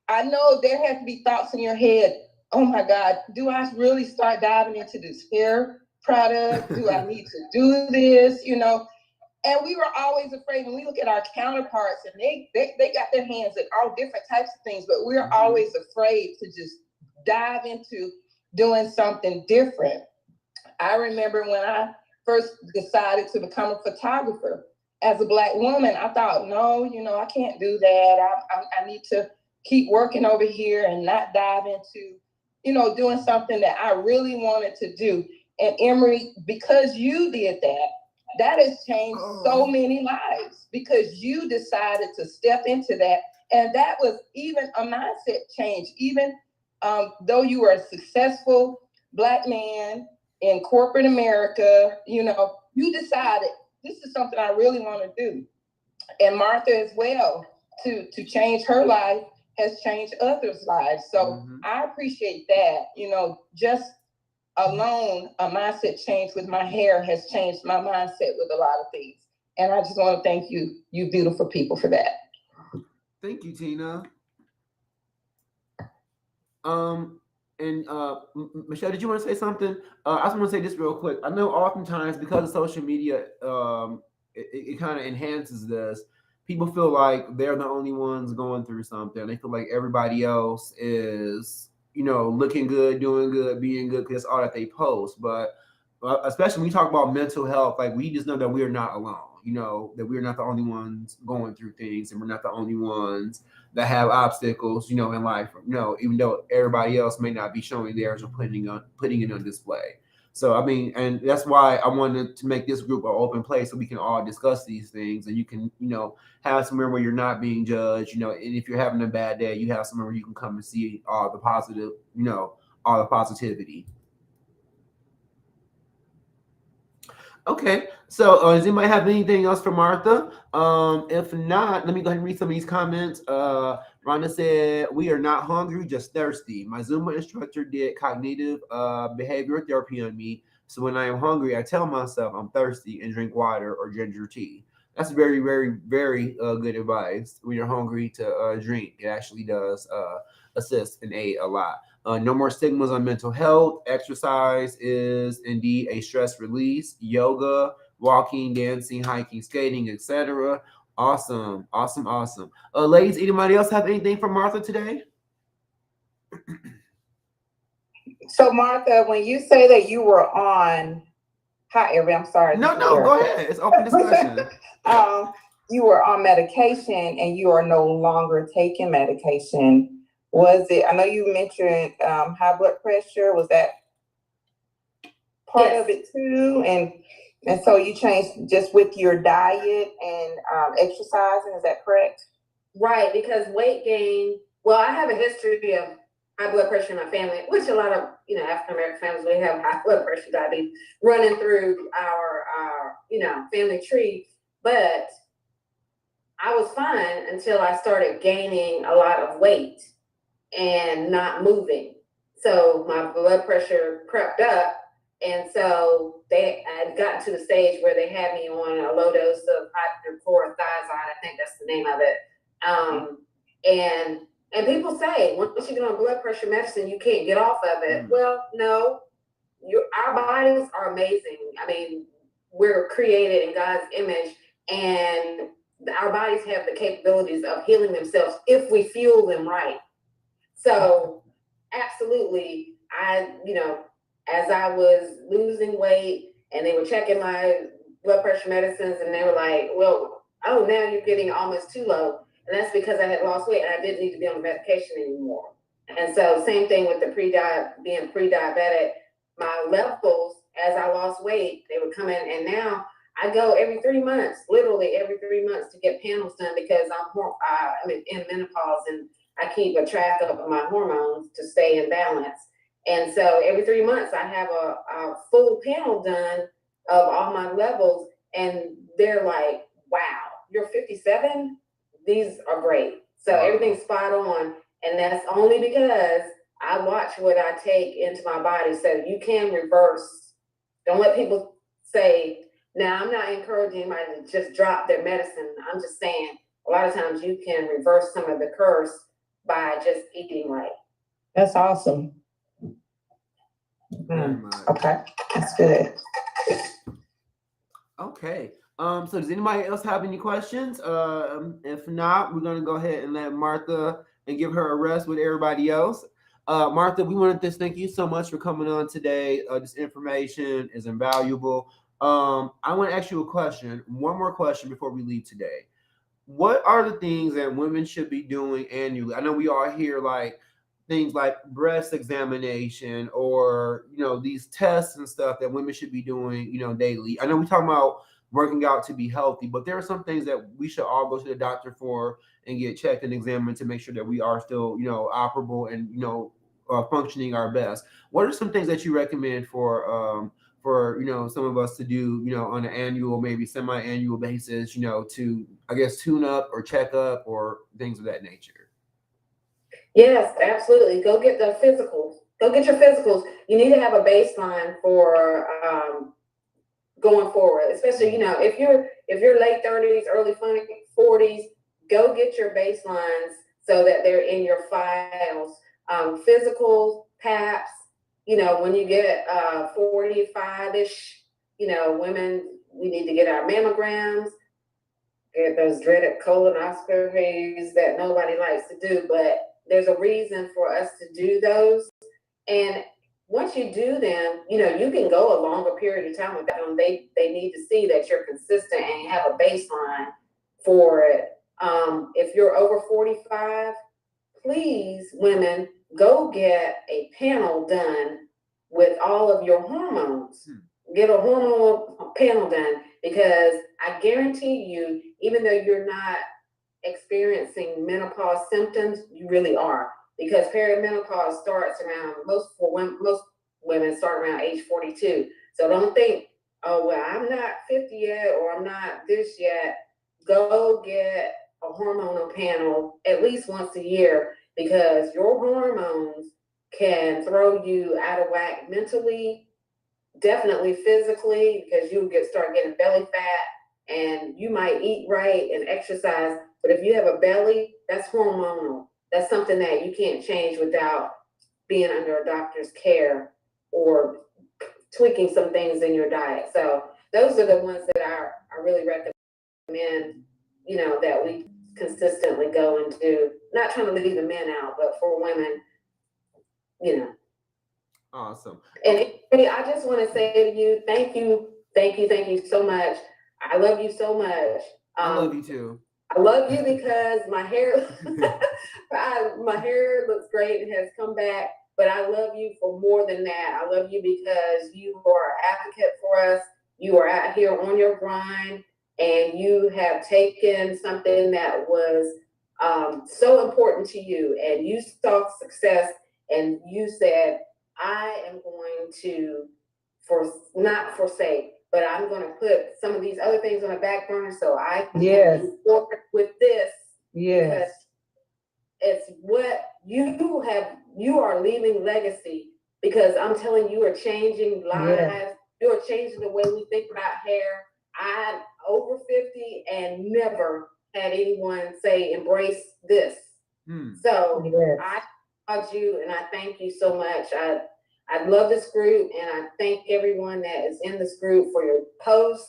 I know there has to be thoughts in your head, oh my God, do I really start diving into this hair product? Do I need to do this? You know, and we were always afraid. When we look at our counterparts, and they got their hands in all different types of things, but we're always afraid to just dive into doing something different. I remember when I first decided to become a photographer. As a Black woman, I thought, no, you know, I can't do that. I need to keep working over here and not dive into, you know, doing something that I really wanted to do. And Emery, because you did that, that has changed so many lives, because you decided to step into that. And that was even a mindset change. Even though you were a successful Black man in corporate America, you know, you decided, this is something I really want to do. And Martha as well, to change her life has changed others' lives. So I appreciate that. You know, just alone, a mindset change with my hair has changed my mindset with a lot of things. And I just want to thank you, you beautiful people, for that. Thank you, Tina. And Michelle, did you want to say something? I just want to say this real quick. I know oftentimes, because of social media, it kind of enhances this. People feel like they're the only ones going through something. They feel like everybody else is, you know, looking good, doing good, being good, because that's all that they post. But especially when we talk about mental health, like, we just know that we are not alone. You know, that we're not the only ones going through things, and we're not the only ones that have obstacles, you know, in life. You know, even though everybody else may not be showing theirs or putting it on display. So, I mean, and that's why I wanted to make this group an open place, so we can all discuss these things, and you can, you know, have somewhere where you're not being judged, you know, and if you're having a bad day, you have somewhere where you can come and see all the positive, you know, all the positivity. Okay, so does anybody have anything else for Martha? If not, let me go ahead and read some of these comments. Rhonda said, we are not hungry, just thirsty. My Zumba instructor did cognitive behavioral therapy on me. So when I am hungry, I tell myself I'm thirsty and drink water or ginger tea. That's very, very, very good advice. When you're hungry, to drink. It actually does assist and aid a lot. No more stigmas on mental health. Exercise is indeed a stress release. Yoga, walking, dancing, hiking, skating, etc. Awesome, awesome, awesome. Ladies, anybody else have anything for Martha today? So Martha, when you say that you were on, hi Avery, I'm sorry. No, go ahead. It's open discussion. You were on medication and you are no longer taking medication. Was it, I know you mentioned high blood pressure, was that part of it too? And so you changed just with your diet and exercising, is that correct? Right, because weight gain, well, I have a history of high blood pressure in my family, which a lot of, African American families, we have high blood pressure, diabetes running through our family tree. But I was fine until I started gaining a lot of weight and not moving. So my blood pressure crept up. And so I had gotten to the stage where they had me on a low dose of hydrochlorothiazide. I think that's the name of it. And people say once you get on blood pressure medicine, you can't get off of it. Well, no, our bodies are amazing. I mean, we're created in God's image, and our bodies have the capabilities of healing themselves if we fuel them right. So absolutely, as I was losing weight and they were checking my blood pressure medicines and they were like, well, oh, now you're getting almost too low. And that's because I had lost weight and I didn't need to be on medication anymore. And so same thing with the being pre-diabetic, my levels, as I lost weight, they would come in, and now I go every 3 months, literally every 3 months, to get panels done because I'm in menopause and I keep a track of my hormones to stay in balance. And so every 3 months I have a full panel done of all my levels, and they're like, wow, you're 57? These are great. So everything's spot on. And that's only because I watch what I take into my body. So you can reverse. Don't let people say, now I'm not encouraging anybody to just drop their medicine. I'm just saying a lot of times you can reverse some of the curse by just eating right. That's awesome. Okay, that's good. Okay. So does anybody else have any questions? If not, we're gonna go ahead and let Martha and give her a rest with everybody else. Martha, we wanted to thank you so much for coming on today. This information is invaluable. I want to ask you a question. One more question before we leave today. What are the things that women should be doing annually? I know we all hear like things like breast examination or these tests and stuff that women should be doing daily. I know we're talking about working out to be healthy, but there are some things that we should all go to the doctor for and get checked and examined to make sure that we are still operable and functioning our best. What are some things that you recommend for some of us to do on an annual, maybe semi-annual basis, to I guess tune up or check up or things of that nature? Yes, absolutely. Go get the physicals. Go get your physicals. You need to have a baseline for going forward, especially if you're late 30s, early 40s. Go get your baselines so that they're in your files. Physicals, PAPs. When you get 45-ish, women, we need to get our mammograms, get those dreaded colonoscopies that nobody likes to do, but there's a reason for us to do those. And once you do them, you can go a longer period of time with them. They need to see that you're consistent and you have a baseline for it. If you're over 45, please, women, go get a panel done with all of your hormones. Get a hormonal panel done, because I guarantee you, even though you're not experiencing menopause symptoms, you really are, because perimenopause starts around most women start around age 42. So don't think, oh well, I'm not 50 yet, or I'm not this yet. Go get a hormonal panel at least once a year, because your hormones can throw you out of whack mentally, definitely physically, because you start getting belly fat, and you might eat right and exercise, but if you have a belly, that's hormonal. That's something that you can't change without being under a doctor's care or tweaking some things in your diet. So those are the ones that I really recommend, that we consistently go and do. Not trying to leave the men out, but for women, Awesome. And hey, I just want to say to you, thank you so much. I love you so much. I love you too. I love you because my hair, my hair looks great and has come back. But I love you for more than that. I love you because you are an advocate for us. You are out here on your grind, and you have taken something that was so important to you, and you saw success, and you said, I am going to not forsake, but I'm going to put some of these other things on the back burner so I can move forward with this. Because it's what you are leaving legacy, because I'm telling you, are changing lives. You are changing the way we think about hair. I'm over 50 and never had anyone say embrace this. So I applaud you and I thank you so much. I love this group, and I thank everyone that is in this group for your posts.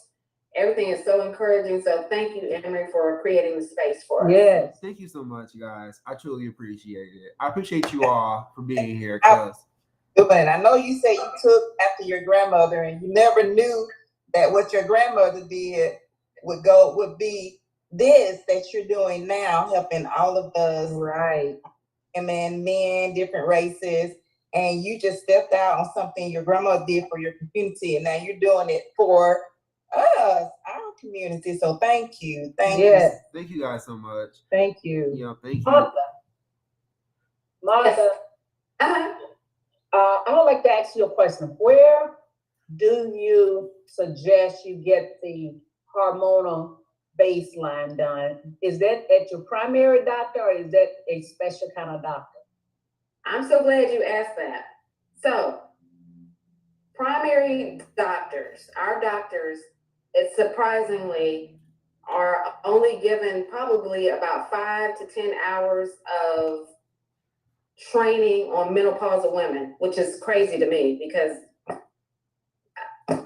Everything is so encouraging. So thank you, Emery, for creating the space for us. Yes. Thank you so much, guys. I truly appreciate it. I appreciate you all for being here. Cause I know you say you took after your grandmother, and you never knew that what your grandmother did would be this that you're doing now, helping all of us, Right. men, different races. And you just stepped out on something your grandmother did for your community, and now you're doing it for us, our community. So thank you. Thank you. Thank you guys so much. Thank you. Yeah, thank you. Martha, I would like to ask you a question. Where do you suggest you get the hormonal baseline done? Is that at your primary doctor, or is that a special kind of doctor? I'm so glad you asked that. So, primary doctors, our doctors, it surprisingly are only given probably about 5 to 10 hours of training on menopausal women, which is crazy to me because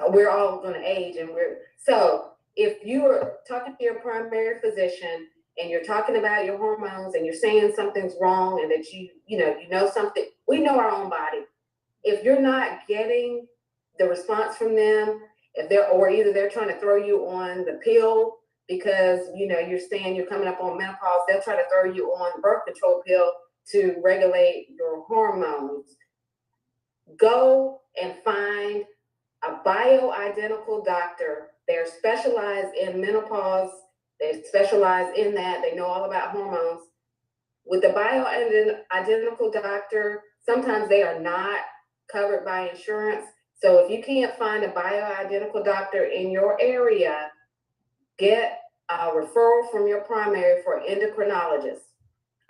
we're all going to age, and so if you are talking to your primary physician and you're talking about your hormones and you're saying something's wrong and that you know something, we know our own body. If you're not getting the response from them, either they're trying to throw you on the pill because you're saying you're coming up on menopause, they'll try to throw you on birth control pill to regulate your hormones. Go and find a bioidentical doctor. They're specialized in menopause. They specialize in that. They know all about hormones. With the bioidentical doctor, sometimes they are not covered by insurance. So if you can't find a bioidentical doctor in your area, get a referral from your primary for endocrinologist.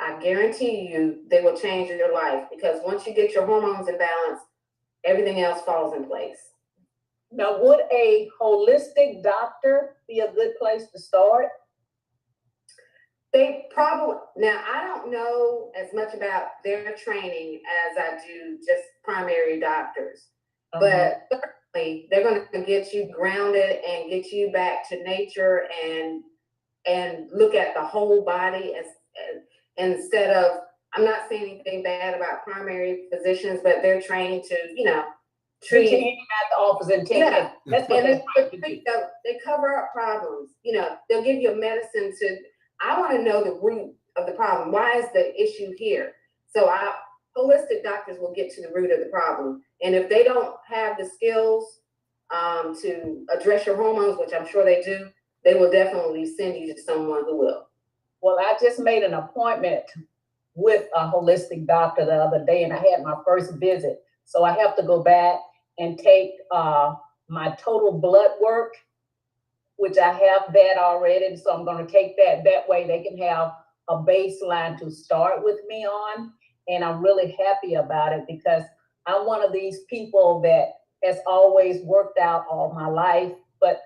I guarantee you they will change your life, because once you get your hormones in balance, everything else falls in place. Now, would a holistic doctor be a good place to start? They probably, now I don't know as much about their training as I do just primary doctors, but certainly they're going to get you grounded and get you back to nature and look at the whole body as instead of, I'm not saying anything bad about primary physicians, but they're trained to, treat at the office and take it. That's what they cover up problems. They'll give you a medicine to, I want to know the root of the problem. Why is the issue here? So holistic doctors will get to the root of the problem. And if they don't have the skills to address your hormones, which I'm sure they do, they will definitely send you to someone who will. Well, I just made an appointment with a holistic doctor the other day, and I had my first visit. So I have to go back and take my total blood work, which I have that already. So I'm going to take that. That way they can have a baseline to start with me on. And I'm really happy about it, because I'm one of these people that has always worked out all my life, but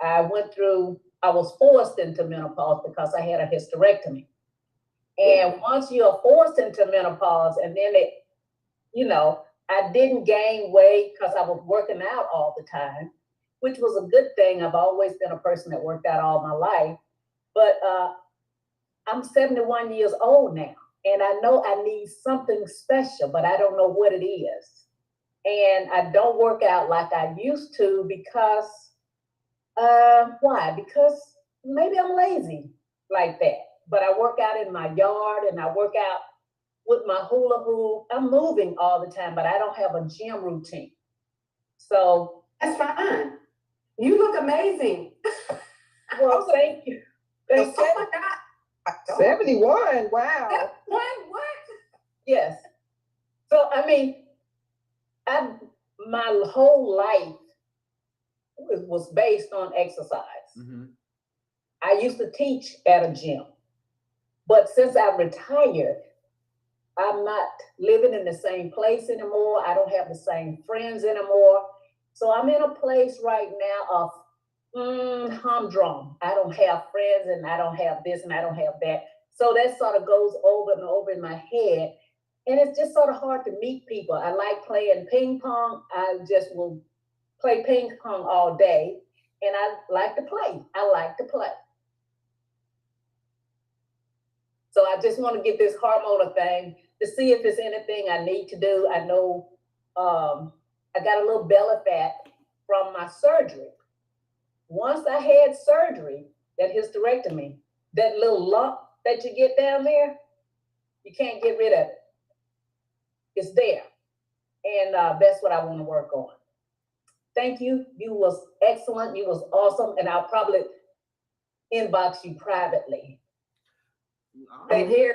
I was forced into menopause because I had a hysterectomy. And once you're forced into menopause, and then I didn't gain weight because I was working out all the time, which was a good thing. I've always been a person that worked out all my life. But I'm 71 years old now, and I know I need something special, but I don't know what it is. And I don't work out like I used to because, why? Because maybe I'm lazy like that. But I work out in my yard and I work out with my hula hoop. I'm moving all the time, but I don't have a gym routine. So That's fine. You look amazing. well, thank you. Thank Oh you. my God. 71, wow. What? Yes. So I mean, my whole life was based on exercise. Mm-hmm. I used to teach at a gym, but since I retired, I'm not living in the same place anymore. I don't have the same friends anymore. So I'm in a place right now of humdrum. I don't have friends and I don't have this and I don't have that. So that sort of goes over and over in my head. And it's just sort of hard to meet people. I like playing ping pong. I just will play ping pong all day. And I like to play. I like to play. So I just want to get this hormonal thing to see if there's anything I need to do. I know I got a little belly fat from my surgery. Once I had surgery, that hysterectomy, that little lump that you get down there, you can't get rid of it. It's there. And that's what I want to work on. Thank you. You was excellent. You was awesome. And I'll probably inbox you privately. Thank you.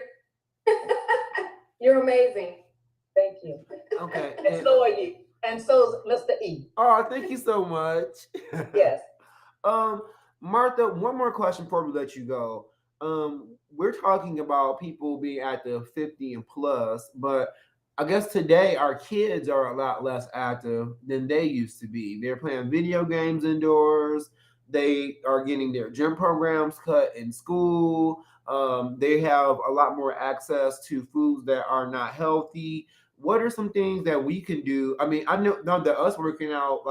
You're amazing. Thank you. Okay. And so are you. And so is Mr. E. Oh, thank you so much. Yes. Martha, one more question before we let you go. We're talking about people being active 50 and plus, but I guess today our kids are a lot less active than they used to be. They're playing video games indoors. They are getting their gym programs cut in school. They have a lot more access to foods that are not healthy. What are some things that we can do? I mean, I know that us working out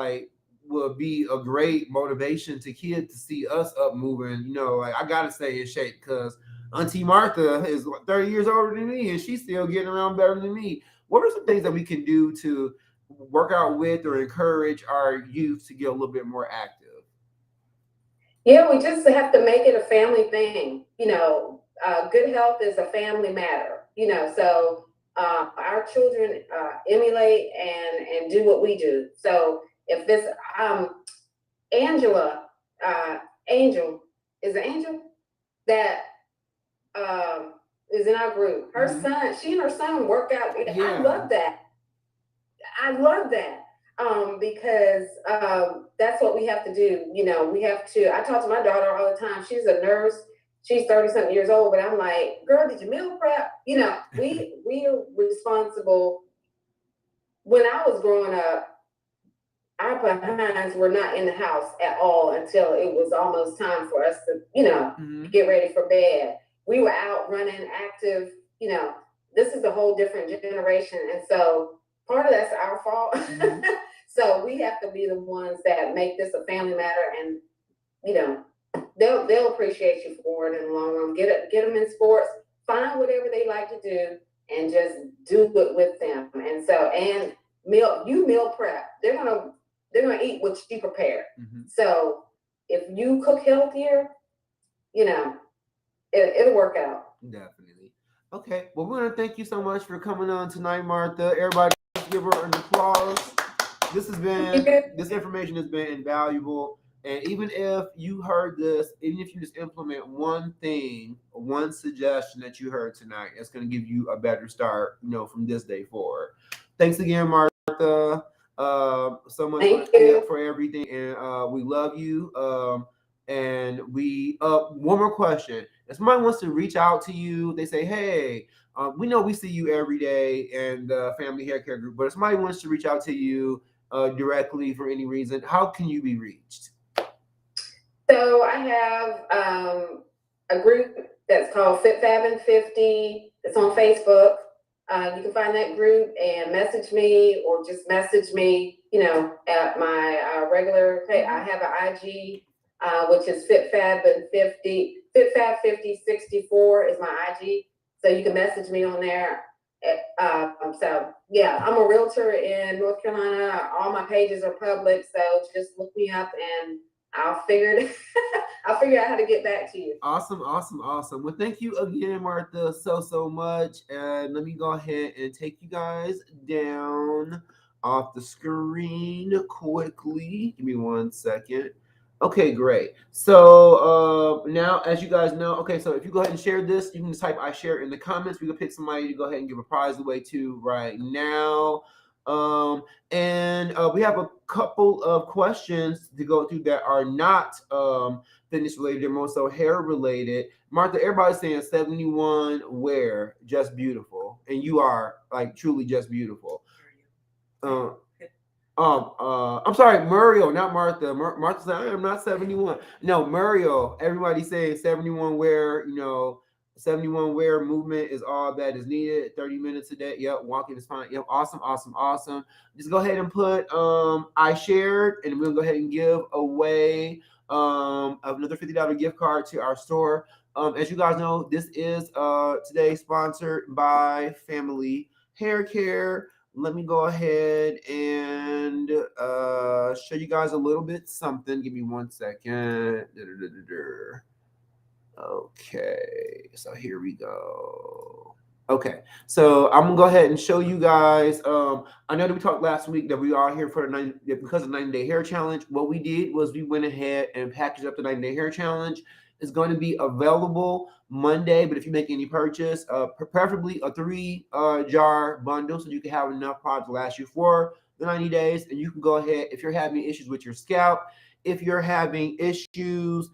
will be a great motivation to kids to see us up moving. You know, like I gotta stay in shape because Auntie Martha is 30 years older than me and she's still getting around better than me. What are some things that we can do to work out with or encourage our youth to get a little bit more active? Yeah, we just have to make it a family thing. You know, good health is a family matter. You know, so our children emulate and do what we do. So if this Angela Angel is an Angel that is in our group. Her son, she and her son work out. Yeah. I love that. I love that. Because that's what we have to do. You know, we have to. I talk to my daughter all the time. She's a nurse. She's 30-something years old, but I'm like, girl, did you meal prep? You know, we are responsible. When I was growing up, our behinds were not in the house at all until it was almost time for us to, you know, get ready for bed. We were out running active. You know, this is a whole different generation, and so part of that's our fault. So we have to be the ones that make this a family matter, and you know, they'll appreciate you for it in the long run. Get them in sports, find whatever they like to do, and just do it with them. And so, and meal prep. They're gonna eat what you prepare. So if you cook healthier, you know, it'll work out. Definitely. Okay. Well, we want to thank you so much for coming on tonight, Martha. Everybody, give her an applause. This information has been invaluable. And even if you heard this, even if you just implement one thing, one suggestion that you heard tonight, it's going to give you a better start, you know, from this day forward. Thanks again, Martha. So much for everything, and we love you. And we one more question. If somebody wants to reach out to you, they say, hey, we know we see you every day in the family hair care group, but if somebody wants to reach out to you directly for any reason, how can you be reached? So I have a group that's called Fit Fab 50. It's on Facebook. You can find that group and message me, or just message me, you know, at my regular. I have an IG, which is Fit Fab 50. Fit Fab 50 64 is my IG. So you can message me on there. So yeah, I'm a realtor in North Carolina. All my pages are public, so just look me up and I'll figure it. I'll figure out how to get back to you. Awesome. Well, thank you again, Martha, so much. And let me go ahead and take you guys down off the screen quickly. Give me 1 second. Okay, great. So now, as you guys know, okay, so if you go ahead and share this, you can just type I share in the comments. We can pick somebody to go ahead and give a prize away to right now. And we have a couple of questions to go through that are not fitness related, they're more so hair related. Martha, everybody's saying 71 wear, just beautiful. And you are like truly just beautiful. I'm sorry, Muriel, not Martha. Martha said, I am not 71. No, Muriel, everybody's saying 71 wear, 71 wear movement is all that is needed. 30 minutes a day. Yep, walking is fine. Yep, awesome. Just go ahead and put I shared, and we'll go ahead and give away another $50 gift card to our store. As you guys know, this is today sponsored by Family Hair Care. Let me go ahead and show you guys a little bit something. Give me 1 second. Okay, so here we go. Okay, so I'm gonna go ahead and show you guys. I know that we talked last week that we are here for because of the 90-day hair challenge. What we did was we went ahead and packaged up the 90-day hair challenge. It's going to be available Monday, but if you make any purchase, preferably a 3-jar bundle so you can have enough product to last you for the 90 days. And you can go ahead if you're having issues with your scalp, if you're having issues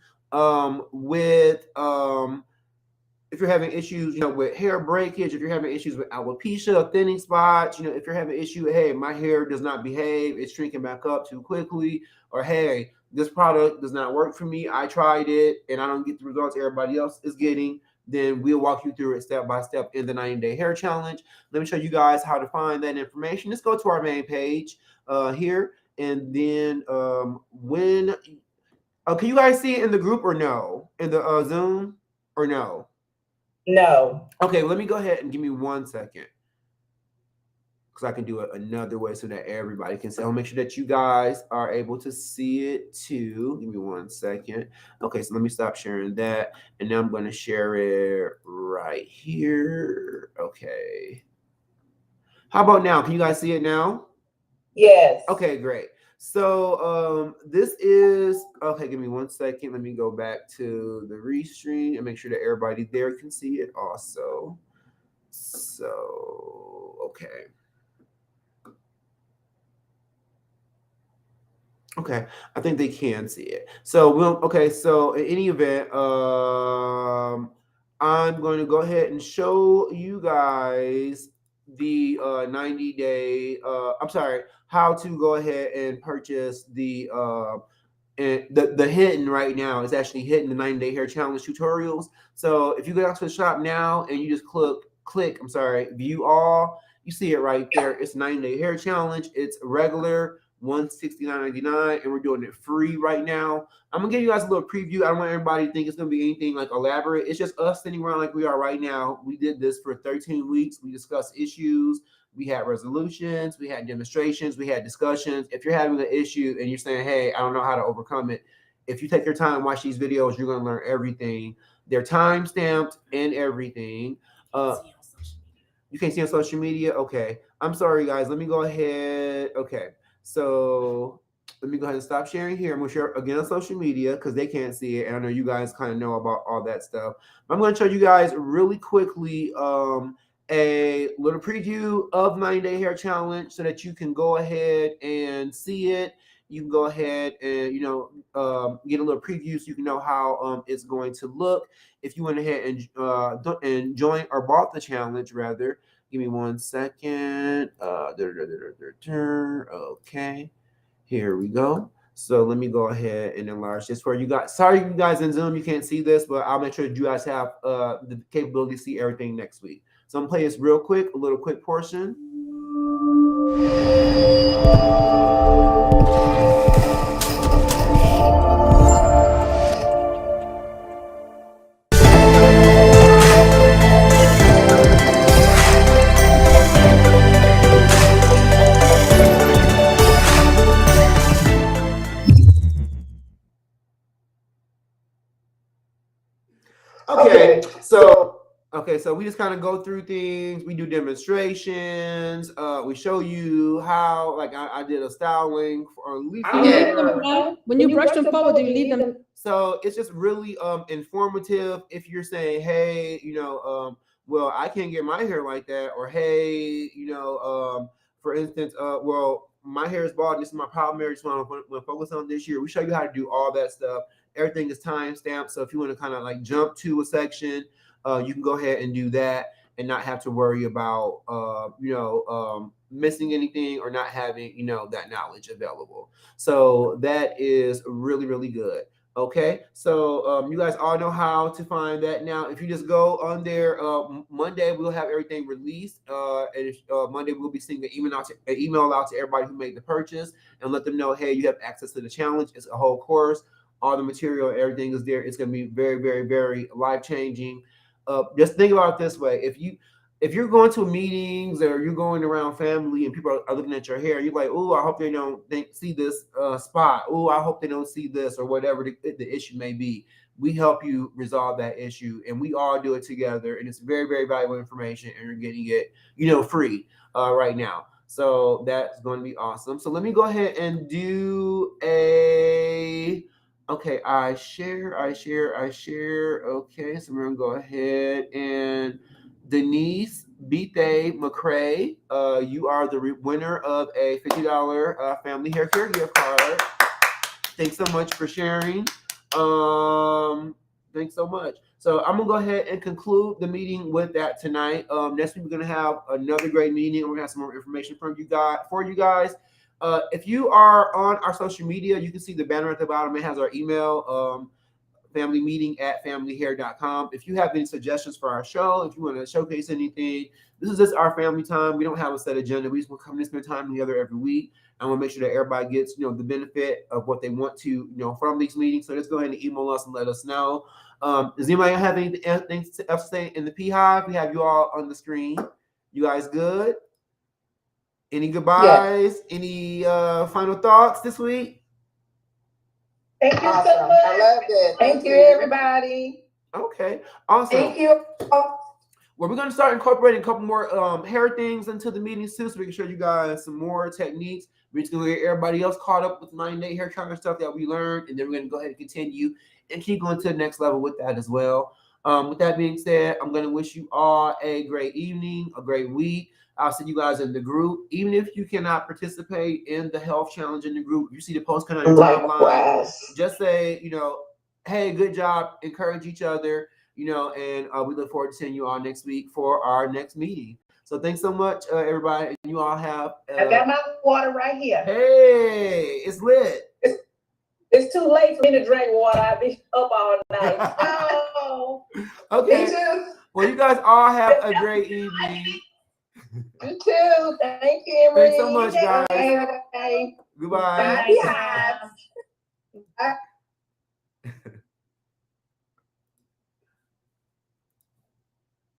if you're having issues, with hair breakage, if you're having issues with alopecia, thinning spots, if you're having issue, hey, my hair does not behave, it's shrinking back up too quickly, or hey, this product does not work for me, I tried it and I don't get the results everybody else is getting, then we'll walk you through it step by step in the 90-day hair challenge. Let me show you guys how to find that information. Let's go to our main page here, and then can you guys see it in the group or no? In the Zoom or no? No. Okay, let me go ahead and give me 1 second, because I can do it another way so that everybody can see. I'll make sure that you guys are able to see it too. Give me 1 second. Okay, so let me stop sharing that, and now I'm going to share it right here. Okay. How about now? Can you guys see it now? Yes. Okay, great. So this is okay. Give me 1 second. Let me go back to the restream and make sure that everybody there can see it also. So okay. Okay, I think they can see it. So so in any event, I'm going to go ahead and show you guys the 90-day how to go ahead and purchase the hidden right now. It's actually hidden, the 90-day hair challenge tutorials. So if you go down to the shop now and you just click view all, you see it right there. It's 90-day hair challenge. It's regular $169.99, and we're doing it free right now. I'm gonna give you guys a little preview. I don't want everybody to think it's gonna be anything like elaborate. It's just us sitting around like we are right now. We did this for 13 weeks. We discussed issues, we had resolutions, we had demonstrations, we had discussions. If you're having an issue and you're saying, hey, I don't know how to overcome it, if you take your time and watch these videos, you're gonna learn everything. They're time stamped and everything. You can't see on social media? Okay. I'm sorry, guys. Let me go ahead. Okay. So let me go ahead and stop sharing here. I'm going to share again on social media because they can't see it. And I know you guys kind of know about all that stuff. But I'm going to show you guys really quickly a little preview of 90-day hair challenge so that you can go ahead and see it. You can go ahead and, get a little preview so you can know how it's going to look. If you went ahead and joined or bought the challenge, rather, give me 1 second. Okay, here we go. So let me go ahead and enlarge this for you guys. Sorry, you guys in Zoom, you can't see this, but I'll make sure that you guys have the capability to see everything next week. So I'm gonna play this real quick, a little quick portion. Okay, so we just kind of go through things. We do demonstrations. We show you how, like I did a styling for Lisa. When you brush them forward, do you leave them? So it's just really informative. If you're saying, hey, well, I can't get my hair like that, or hey, for instance, well, my hair is bald. This is my problem area. Just want to focus on this year. We show you how to do all that stuff. Everything is time stamped. So if you want to kind of like jump to a section, you can go ahead and do that and not have to worry about, missing anything or not having, that knowledge available. So that is really, really good. Okay, so you guys all know how to find that now. If you just go on there, Monday we'll have everything released, and Monday we'll be sending an email out to everybody who made the purchase and let them know, hey, you have access to the challenge. It's a whole course. All the material, everything is there. It's going to be very, very, very life changing. Just think about it this way: if you're going to meetings or you're going around family and people are looking at your hair, you're like, oh, I hope they don't see this spot. Oh, I hope they don't see this, or whatever the issue may be. We help you resolve that issue, and we all do it together. And it's very, very valuable information, and you're getting it, free right now. So that's going to be awesome. So let me go ahead and do a. Okay, I share. Okay, so we're gonna go ahead and Denise Bite McCrae, you are the winner of a $50 family hair care gift card. Thanks so much for sharing. Thanks so much. So I'm gonna go ahead and conclude the meeting with that tonight. Next week we're gonna have another great meeting. We're gonna have some more information for you guys. If you are on our social media, you can see the banner at the bottom. It has our email. FamilyMeeting@familyhair.com. If you have any suggestions for our show, if you want to showcase anything, this is just our family time. We don't have a set agenda. We just want to come and spend time together every week. And we'll make sure that everybody gets, the benefit of what they want to, from these meetings. So just go ahead and email us and let us know. Does anybody have anything else to say in the Beehive? We have you all on the screen. You guys good? Any goodbyes? Yes. Any final thoughts this week? Thank you awesome. so much. I love it. Thank you, everybody. Okay, awesome. Thank you. Well, we're going to start incorporating a couple more hair things into the meetings too, so we can show you guys some more techniques. We're just going to get everybody else caught up with 9-day hair tracker stuff that we learned, and then we're going to go ahead and continue and keep going to the next level with that as well. With that being said, I'm going to wish you all a great evening, a great week. I'll see you guys in the group. Even if you cannot participate in the health challenge in the group, you see the post kind of on your timeline. Just say, hey, good job. Encourage each other, and we look forward to seeing you all next week for our next meeting. So thanks so much, everybody. And you all have. I got my water right here. Hey, it's lit. It's too late for me to drink water. I'll be up all night. Oh. Okay. Well, you guys all have a great evening. You too. Thank you, Emery. Thanks so much, guys. Bye. Goodbye. Bye.